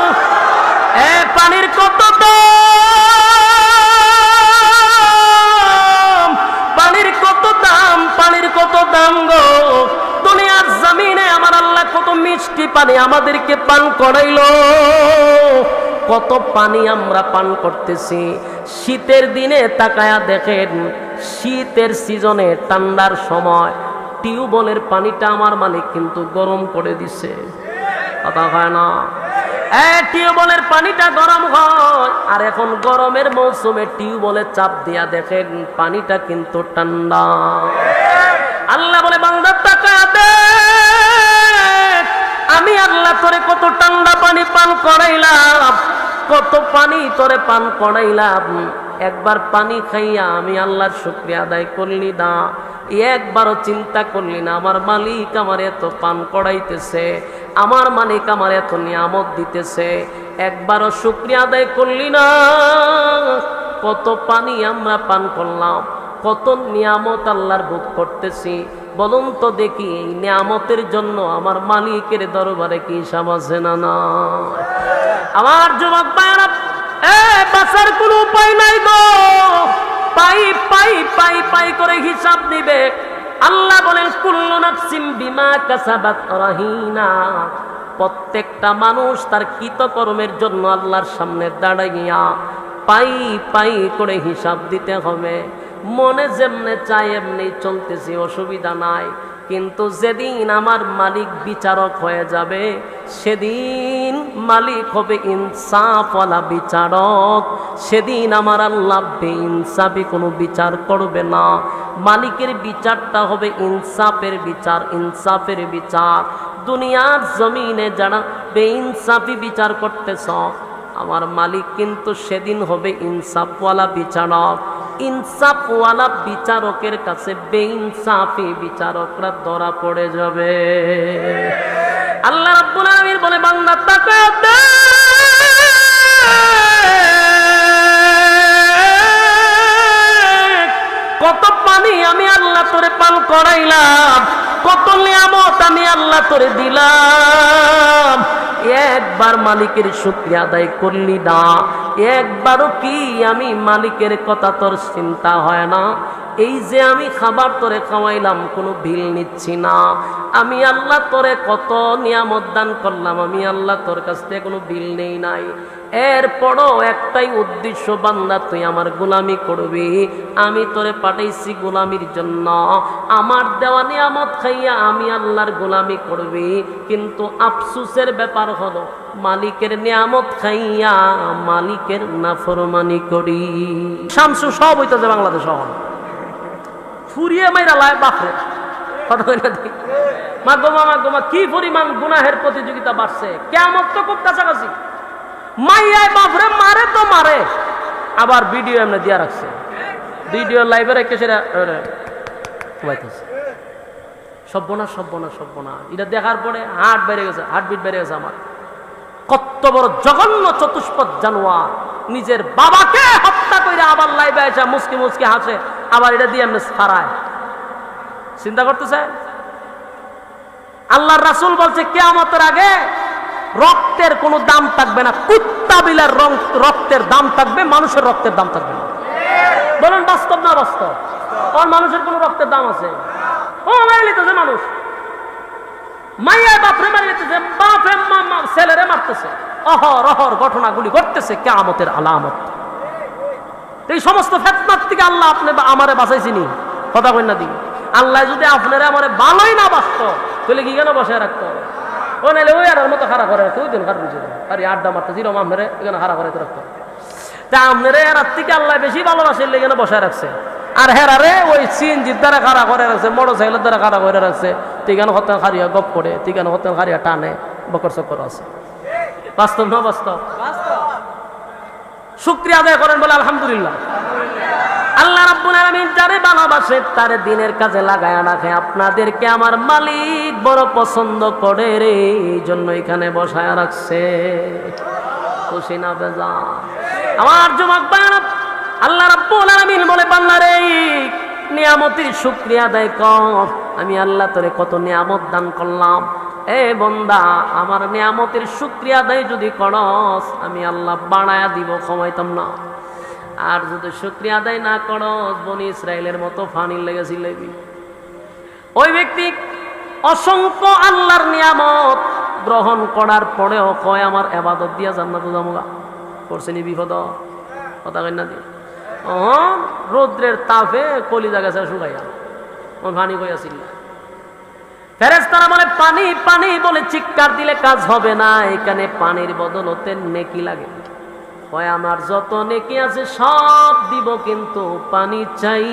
পানির কত দাম, পানির কত দাম, পানির কত দাম গো। দুনিয়ার জমিনে আমার আল্লাহ কত মিষ্টি পানি আমাদেরকে পান করাইলো। কত পানি আমরা পান করতেছি। শীতের দিনে তাকায়া দেখেন, শীতের সিজনে ঠান্ডার সময় টিউবওয়েলের পানিটা আমার মালিক কিন্তু গরম করে দিছে, কথা হয় না? টিউবওয়েলের পানিটা গরম হয়, আর এখন গরমের মৌসুমে টিউবওয়েলের চাপ দিয়া দেখেন পানিটা কিন্তু ঠান্ডা। আল্লাহ বলে, বান্দা তাকায়া দেখ, আমি আল্লাহ তোরে কত ঠান্ডা পানি পান করাইলাম, কত পানি তোরে পান করাইলাম। একবার পানি খাইয়া আমি আল্লাহর শুকরিয়া আদায় করলি না, একবারও চিন্তা করলি না আমার মালিক আমার এত পান করাইতেছে, আমার মালিক আমার এত নিয়ামত দিতেছে, একবারও শুকরিয়া আদায় করলি না। কত পানি আমরা পান করলাম, কত নিয়ামত আল্লাহর ভোগ করতেছি, বলুন তো দেখি এই নিয়ামতের জন্য আমার মালিকের দরবারে কি হিসাব আছে না না? আমার যুবক ভাইরা, বাঁচার কোনো উপায় নাই গো, পাই পাই পাই পাই করে হিসাব নিবে। আল্লাহ বলেন কুল্লু নাফসিন বিমা কাসাবাত রাহিনা, প্রত্যেকটা মানুষ তার কৃতকর্মের জন্য আল্লাহর সামনে দাঁড়াইয়া পাই পাই করে হিসাব দিতে হবে। মনে যেমনে চাই এমনি চলতেছি, অসুবিধা নাই, কিন্তু যেদিন আমার মালিক বিচারক হয়ে যাবে সেদিন মালিক হবে ইনসাফওয়ালা বিচারক। সেদিন আমার আল্লাহ বেইনসাফি কোনো বিচার করবে না। মালিকের বিচারটা হবে ইনসাফের বিচার, ইনসাফের বিচার। দুনিয়ার জমিনে যারা বেইনসাফি বিচার করতেছ, আমার মালিক কিন্তু সেদিন হবে ইনসাফওয়ালা বিচারক। ইনসাফওয়ালা বিচারকের কাছে বেইনসাফি বিচারকরা ধরা পড়ে যাবে। আল্লাহ রাব্বুল আলামিন বলে, বান্দা তাকায় দেখ, কত পানি আমি আল্লাহ তোরে পান করাইলাম, কত নিয়ামত আমি আল্লাহ তোরে দিলাম। একবার মালিকের শুকরিয়া আদায় করলি না, একবারও কি আমি মালিকের কথা তোর চিন্তা হয় না? এই যে আমি খাবার তোরে খাওয়াইলাম, কোনো বিল নিচ্ছি না, আমি আল্লাহ তোরে কত নিয়ামত দান করলাম, আমি আল্লাহ তোর কাছ থেকে কোনো বিল নেই নাই। এরপরও একটাই উদ্দেশ্য, বান্দা তুই আমার গোলামি করবি। আমি তোরে পাঠাইছি গোলামির জন্য, আমার দেওয়া নিয়ামত খাইয়া আমি আল্লাহর গোলামি করবি। কিন্তু আফসোসের ব্যাপার হলো, মালিকের নিয়ামত খাইয়া মালিকের নাফরমানি করি। শামসু সব হইতেছে বাংলাদেশ শহর ফুরিয়ে মাইরা লাই বাপরে, কথা কই না দি মাগোমা কি পরিমাণ গুনাহের প্রতিযোগিতা বাড়ছে। কিয়ামত তো খুব কাছাকাছি। মাইয়ায় বাপরে মারে তো মারে, আবার ভিডিও এমনি দিয়া রাখছে, ভিডিও লাইভে রেখে সেটা সব্যনা সব্যনা সব্যনা। এটা দেখার পরে হার্টবিট বেড়ে গেছে আমার। কত বড় জঘন্য চতুষ্পদ জানোয়ার, নিজের বাবাকে হত্যা করে আবার লাইভে এসে মুসকি মুসকি হাসে, আবার এটা দিয়ে এমনি ছাড়ায়। চিন্তা করতেছে? আল্লাহর রাসূল বলছে কিয়ামতের আগে রক্তের কোনো দাম থাকবে না, কুত্তা বিলার রক্তের দাম থাকবে, মানুষের রক্তের দাম থাকবে না। বলেন বাস্তব না বাস্তব? আর মানুষের কোনো রক্তের দাম আছে? ও মারি লিতেছে মানুষ, মাইয়া বাপরে মারি লিতেছে, বাপে ছেলেরে মারতেছে, অহর অহর ঘটনাগুলি ঘটতেছে কিয়ামতের আলামত। এই সমস্ত ফিতনার থেকে আল্লাহ আপনি আমারে বাঁচাইছিনি, কথা কই না দি। আল্লাহ যদি আপনারা আমারে ভালোই না বাঁচত, তাহলে কি কেন বসায় রাখতো? ও নাইলে ওই আর মতো খারাপ করে রাখতো, ওই দিন খারাপ বুঝে আর আড্ডা মারতে জিরম আপনারে এখানে খারাপ করে রাখতো। তা আপনারা এর থেকে আল্লাহ বেশি ভালোবাসে এখানে বসায় রাখছে। আর হেরারে ওই সিএনজির দ্বারা খাড়া করে রাখছে, মোটর সাইকেলের দ্বারা খাড়া করে রাখছে। তিগানো হত্যা খারিয়া গপ করে, তিগানো হত্যা খারিয়া টানে, বকর চক্কর আছে। বাস্তব না বাস্তব? শুকরিয়া আদায় করেন বলে আলহামদুলিল্লাহ। আল্লাহ রাব্বুল আলামিন যারে ভালোবাসে তারে দিনের কাজে লাগায়া রাখে। আপনাদেরকে আমার মালিক বড় পছন্দ করে রে, এই জন্য এখানে বসায়া রাখছে। খুশি না বেজা? আমার যুবক ভাইরা, আল্লাহ রাব্বুল আলামিন বলে, বান্দা রে নিয়ামতের শুকরিয়া আদায় কর। আমি আল্লাহ তোরে কত নিয়ামত দান করলাম। এ বান্দা, আমার নিয়ামতের শুকরিয়া আদায় যদি করস, আমি আল্লাহ বাড়ায়া দিব, কমাইতাম না। আর যদি শুকরিয়া আদায় না করস, বনি ইসরাইলের মতো ফানি লেগেছিল। ওই ব্যক্তি অসংখ্য আল্লাহর নিয়ামত গ্রহণ করার পরেও কয় আমার ইবাদত দিয়া জান্নাতে যামুগা। করছেনি বিপদ, কথা কই না দি। রৌদ্রের তাপে কলিজা গেছে শুকাইয়া, ও ফানি কইয়াছিল। ফেরেশতারা বলে পানি পানি বলে চিৎকার দিলে কাজ হবে না, এখানে পানির বদলতে নেকি লাগে। হয় আমার যত নেকি আছে সব দিব, কিন্তু পানি চাই,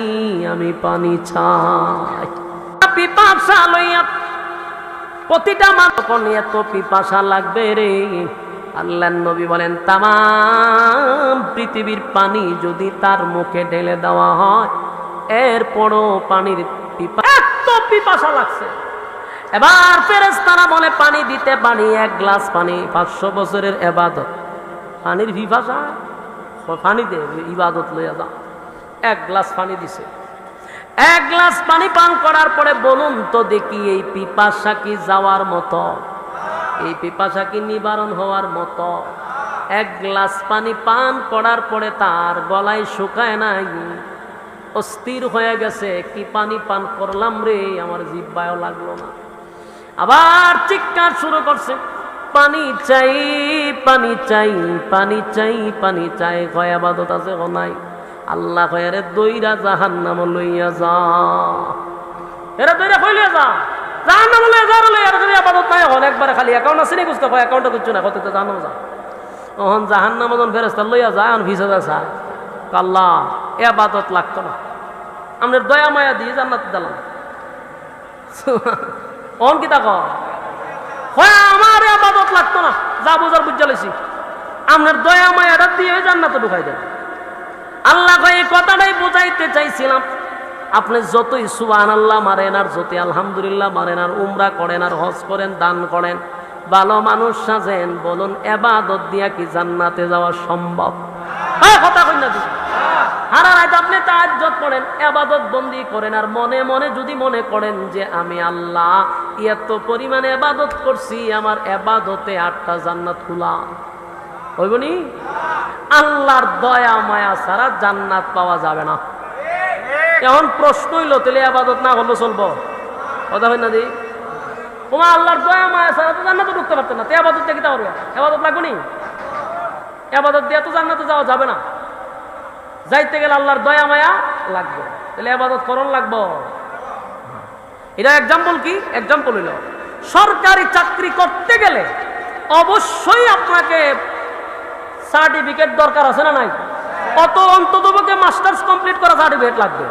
আমি পানি চাই। পিপাসা লইয়া প্রতিটা মানুষ এত পিপাসা লাগবে রে। আল্লাহর নবী বলেন, তামাম পৃথিবীর পানি যদি তার মুখে ঢেলে দেওয়া হয়, এরপরও পানির এত পিপাসা লাগছে। এবার ফেরেশতারা বলে পানি দিতে পারি, এক গ্লাস পানি 500 বছরের ইবাদত। পানির পিপাসা, পানি দে, ইবাদত লইয়া যা। এক গ্লাস পানি দিছে। এক গ্লাস পানি পান করার পরে বলুন তো দেখি এই পিপাসা কি যাওয়ার মতো, এই পিপাসা কি নিবারণ হওয়ার মতো? এক গ্লাস পানি পান করার পরে তার গলায় শুকায় নাই, অস্থির হয়ে গেছে, কি পানি পান করলাম রে, আমার জিহ্বায়ও লাগলো না। আবার চিৎকার শুরু করছে, পানি চাই পানি চাই পানি চাই পানি চাই। কয় ইবাদত আছে ও নাই? আল্লাহ কয় রে দইরা জাহান্নাম লইয়া যা, এরা দইরা কই লইয়া যা, জাহান্নাম লইয়া যা। বলে আর যদি ইবাদত নাই হল, একবারে খালি অ্যাকাউন্ট আছে নি বুঝতে, কয় অ্যাকাউন্টে কিছু না, কত তো জাহান্নাম যা। ওহন জাহান্নাম যখন ফেরেশতা লইয়া যায়, এখন ভিসা যা আল্লাহ ইবাদত লাগতো না, আমাদের দয়া মায়া দিয়ে জান্নাত দিলাম। অন কি তা কয় আমার ইবাদত লাগতো না, যা বুঝার বুঝা লইছি, আপনার দয়া মায়াটা দিয়ে জান্নাতে ঢুকাই দেন। আল্লাহ কয় এই কথাটাই বুঝাইতে চাইছিলাম, আপনি যতই সুবহানাল্লাহ মারেন আর যতই আলহামদুলিল্লাহ মারেন আর উমরা করেন আর হজ করেন, দান করেন, ভালো মানুষ সাজেন, বলুন ইবাদত দিয়া কি জান্নাতে যাওয়া সম্ভব? হ্যাঁ কথা কই না দিই। সারা রাত আপনি তাহাজ্জুদ পড়েন, ইবাদত বন্দি করেন, আর মনে মনে যদি মনে করেন যে আমি আল্লাহ এত পরিমাণে ইবাদত করছি, আমার ইবাদতে 8টা জান্নাত খোলা হইব নি? আল্লাহর দয়া মায়া ছাড়া জান্নাত পাওয়া যাবে না। এখন প্রশ্ন হইল, তাহলে ইবাদত না হলে চলবো? কথা হয় না দি? তোমার আল্লাহর দয়া মায়া ছাড়া তো জান্নাতে ঢুকতে পারতো না, তো ইবাদত দিয়ে কি তা করবে? ইবাদত লাগবে নি? ইবাদত দিয়ে তো জান্নাতে যাওয়া যাবে না, যাইতে গেলে আল্লাহর দয়া মায়া লাগবে, তাহলে ইবাদত করণ লাগবো। এটা এক্সাম্পল কি? এক্সাম্পল হইল সরকারি চাকরি করতে গেলে অবশ্যই আপনাকে সার্টিফিকেট দরকার আছে না নাই? অত অন্ততপক্ষে মাস্টার্স কমপ্লিট করা সার্টিফিকেট লাগবে।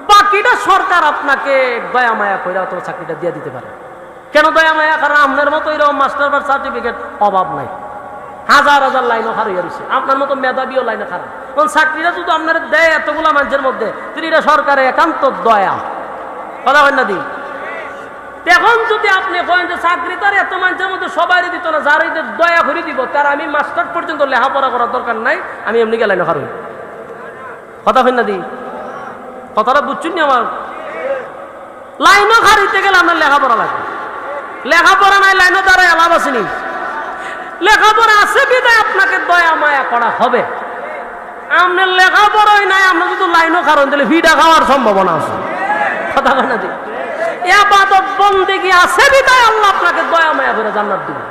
বাকিটা সরকার আপনাকে দয়া মায়া করে অত চাকরিটা দিয়ে দিতে পারে। কেন দয়া মায়া? কারণ আপনার মতো এরকম মাস্টার বা সার্টিফিকেট অভাব নাই, হাজার হাজার লাইনও খারাপ হয়েছে, আপনার মতো মেধাবীও লাইনে খারাপ। কারণ চাকরিটা যদি আপনার দেয় এতগুলা মানুষের মধ্যে, তিনি এটা সরকারের একান্ত দয়া। কথা হয় না দি? এখন যদি আপনি করেন যে চাকরি তার এত মানুষের মধ্যে সবাই দিত না, যার দয়া করে দিব, তার আমি মাস্টার পর্যন্ত লেখাপড়া করার দরকার নাই, আমি এমনি গেলে না খারুই। কথা হয় না দি? কথাটা বুঝছেন না? আমার লাইনও খারিতে গেলে আপনার লেখাপড়া লাগবে, লেখাপড়া নাই লাইনও দ্বারা লাভ আসেনি। লেখাপড়া আছে বিদায় আপনাকে দয়া মায়া করা হবে। আপনার লেখাপড়াই নাই, আপনি যদি লাইনও খারেন তাহলে ভিড়া খাওয়ার সম্ভাবনা আছে। কথা হয় না দি? ইবাদত বন্দেগী আছে বিদায় আল্লাহ আপনাকে দয়া মায়া করে জান্নাত দিবে।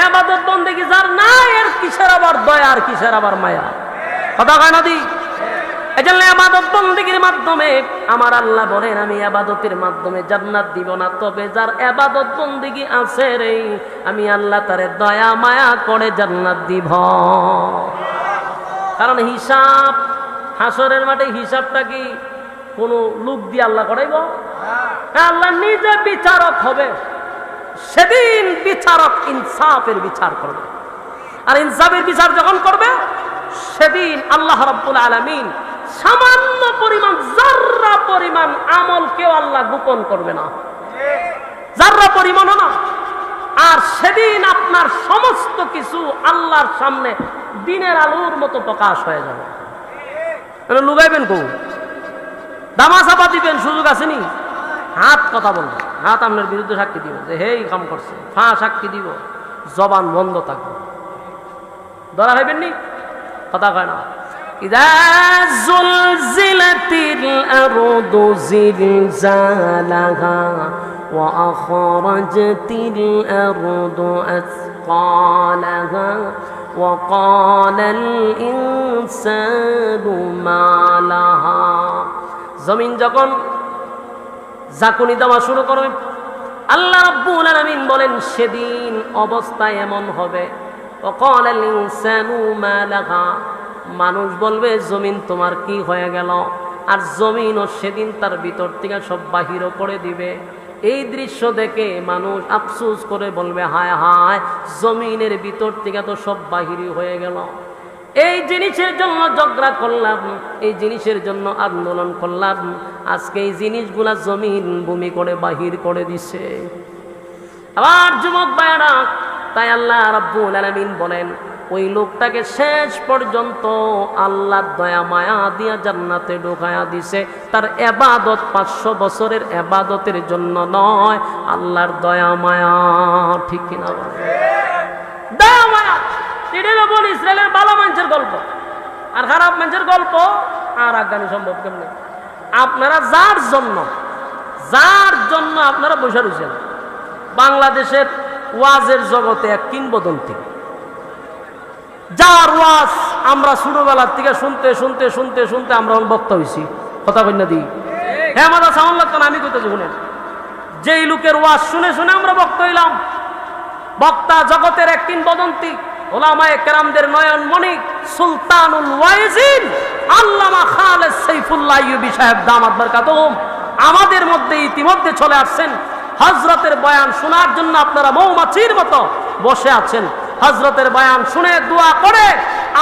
ইবাদত বন্দেগী যার নাই, এর কিসের আবার দয়া আর কিসের আবার মায়া? কথা হয় না দি? এজন্য ইবাদত বন্দেগীর মাধ্যমে আমার আল্লাহ বলেন আমি ইবাদতের মাধ্যমে জান্নাত দিব না, তবে যার ইবাদত বন্দেগী আছে রে, আমি আল্লাহ তারে দয়া মায়া করে জান্নাত দিব। কারণ হিসাব, হাসরের মাঠে হিসাবটা কি কোনো লোক দিয়ে আল্লাহ করাইব? আল্লাহ নিজে বিচারক হবে। সেদিন বিচারক ইনসাফের বিচার করবে, আর ইনসাফের বিচার যখন করবে, সেদিন আল্লাহ রাব্বুল আলামিন সামান্য পরিমাণ, জাররা পরিমাণ আমল কেউ আল্লাহ গোপন করবে না, জাররা পরিমাণও না। আর সেদিন আপনার সমস্ত কিছু আল্লাহর সামনে দিনের আলোর মতো প্রকাশ হয়ে যাবে। লুগাইবেন কৌ, দামাচাপা দিবেন, সুযোগ আসেনি? হাত কথা বলবে, হাত আপনার বিরুদ্ধে সাক্ষী দিব যে হে এই কাম করছে, সাক্ষী দিব, জবান বন্ধ থাকবে, ধরা হইবেন নি? কথা কয় না। ইযা যুলজিলাতিল আরদু জিলজালাহা ওয়া আখরাজাতিল আরদু আসকালাহা ওয়া ক্বালাল ইনসানু মা লাহা। জমিন যখন ঝাঁকুনি দেওয়া শুরু করবে, আল্লাহ রাব্বুল আলামিন বলেন সেদিন অবস্থা এমন হবে, ওয়া ক্বালাল ইনসানু মা লাহা, মানুষ বলবে জমিন তোমার কি হয়ে গেল, আর জমিনও সেদিন তার ভিতর থেকে সব বাহির করে দিবে। এই দৃশ্য দেখে মানুষ আফসোস করে বলবে হায় হায়, জমিনের ভিতর থেকে তো সব বাহির হয়ে গেল। এই জিনিসের জন্য ঝগড়া করলাম, এই জিনিসের জন্য আন্দোলন করলাম, আজকে এই জিনিসগুলা জমিন ভূমি করে বাহির করে দিছে। আবার যুবক ভাইরা, তাই আল্লাহ রাব্বুল আলামিন বলেন ওই লোকটাকে শেষ পর্যন্ত আল্লাহর দয়া মায়া দিয়া জান্নাতে ঢোকায়া দিছে। তার ইবাদত 500 বছরের ইবাদতের জন্য নয়, আল্লাহর দয়া মায়া। ঠিক কিনা বলেন? দয়া মায়া। এটা বলি ইসরায়েলের ভালো মানুষের গল্প, আর খারাপ মানুষের গল্প আর আজ্ঞানী সম্ভব কেমনে? আপনারা যার জন্য আপনারা বসে রয়েছেন, বাংলাদেশের ওয়াজের জগতে এক কিংবদন্তি, যার ওয়াজ আমরা ছোটবেলার থেকে শুনতে শুনতে শুনতে শুনতে আমরা বক্তা হয়েছি। কথা কই না দি? হ্যাঁ, আমাদের সাউন্ড লাগতো না, আমি কইতেছি শুনেন। যেই লোকের ওয়াজ শুনে শুনে আমরা বক্তা হইলাম, বক্তা জগতের এক কিংবদন্তি, ওলামায়ে কেরামদের নয়ন মণি, সুলতানুল ওয়াইজিন আল্লামা খালেদ সাইফুল্লাহ আইয়ুবী সাহেব দামাত বরকাতুহুম আমাদের মধ্যে ইতিমধ্যে চলে আসছেন। হযরতের বয়ান শোনার জন্য আপনারা মৌমাছির মতো বসে আছেন। হযরতের বয়ান শুনে দোয়া করে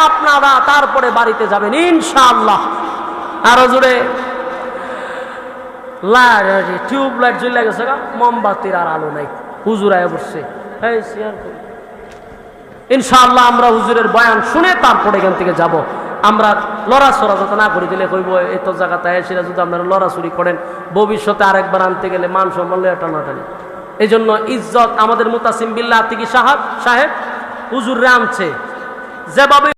আপনারা তারপরে বাড়িতে যাবেন ইনশাআল্লাহ। আরো জোরে টিউবলাইট জ্বলে গেছে, মোমবাতির আর আলো নাই, হুজুর আয়া বসছে। ইনশাআল্লাহ আমরা হুজুরের বয়ান শুনে তারপরে এখান থেকে যাব। আমরা লড়াচড়া যত না করে দিলে কইব এত জায়গাতে এসে যদি আপনারা লড়াচড়ি করেন, ভবিষ্যতে আরেকবার আনতে গেলে মান সম্মান টানাটানি। এই জন্য ইজ্জত আমাদের মুতাসিম বিল্লাহ আতিকি সাহেব হুজুররা আনছে যেভাবে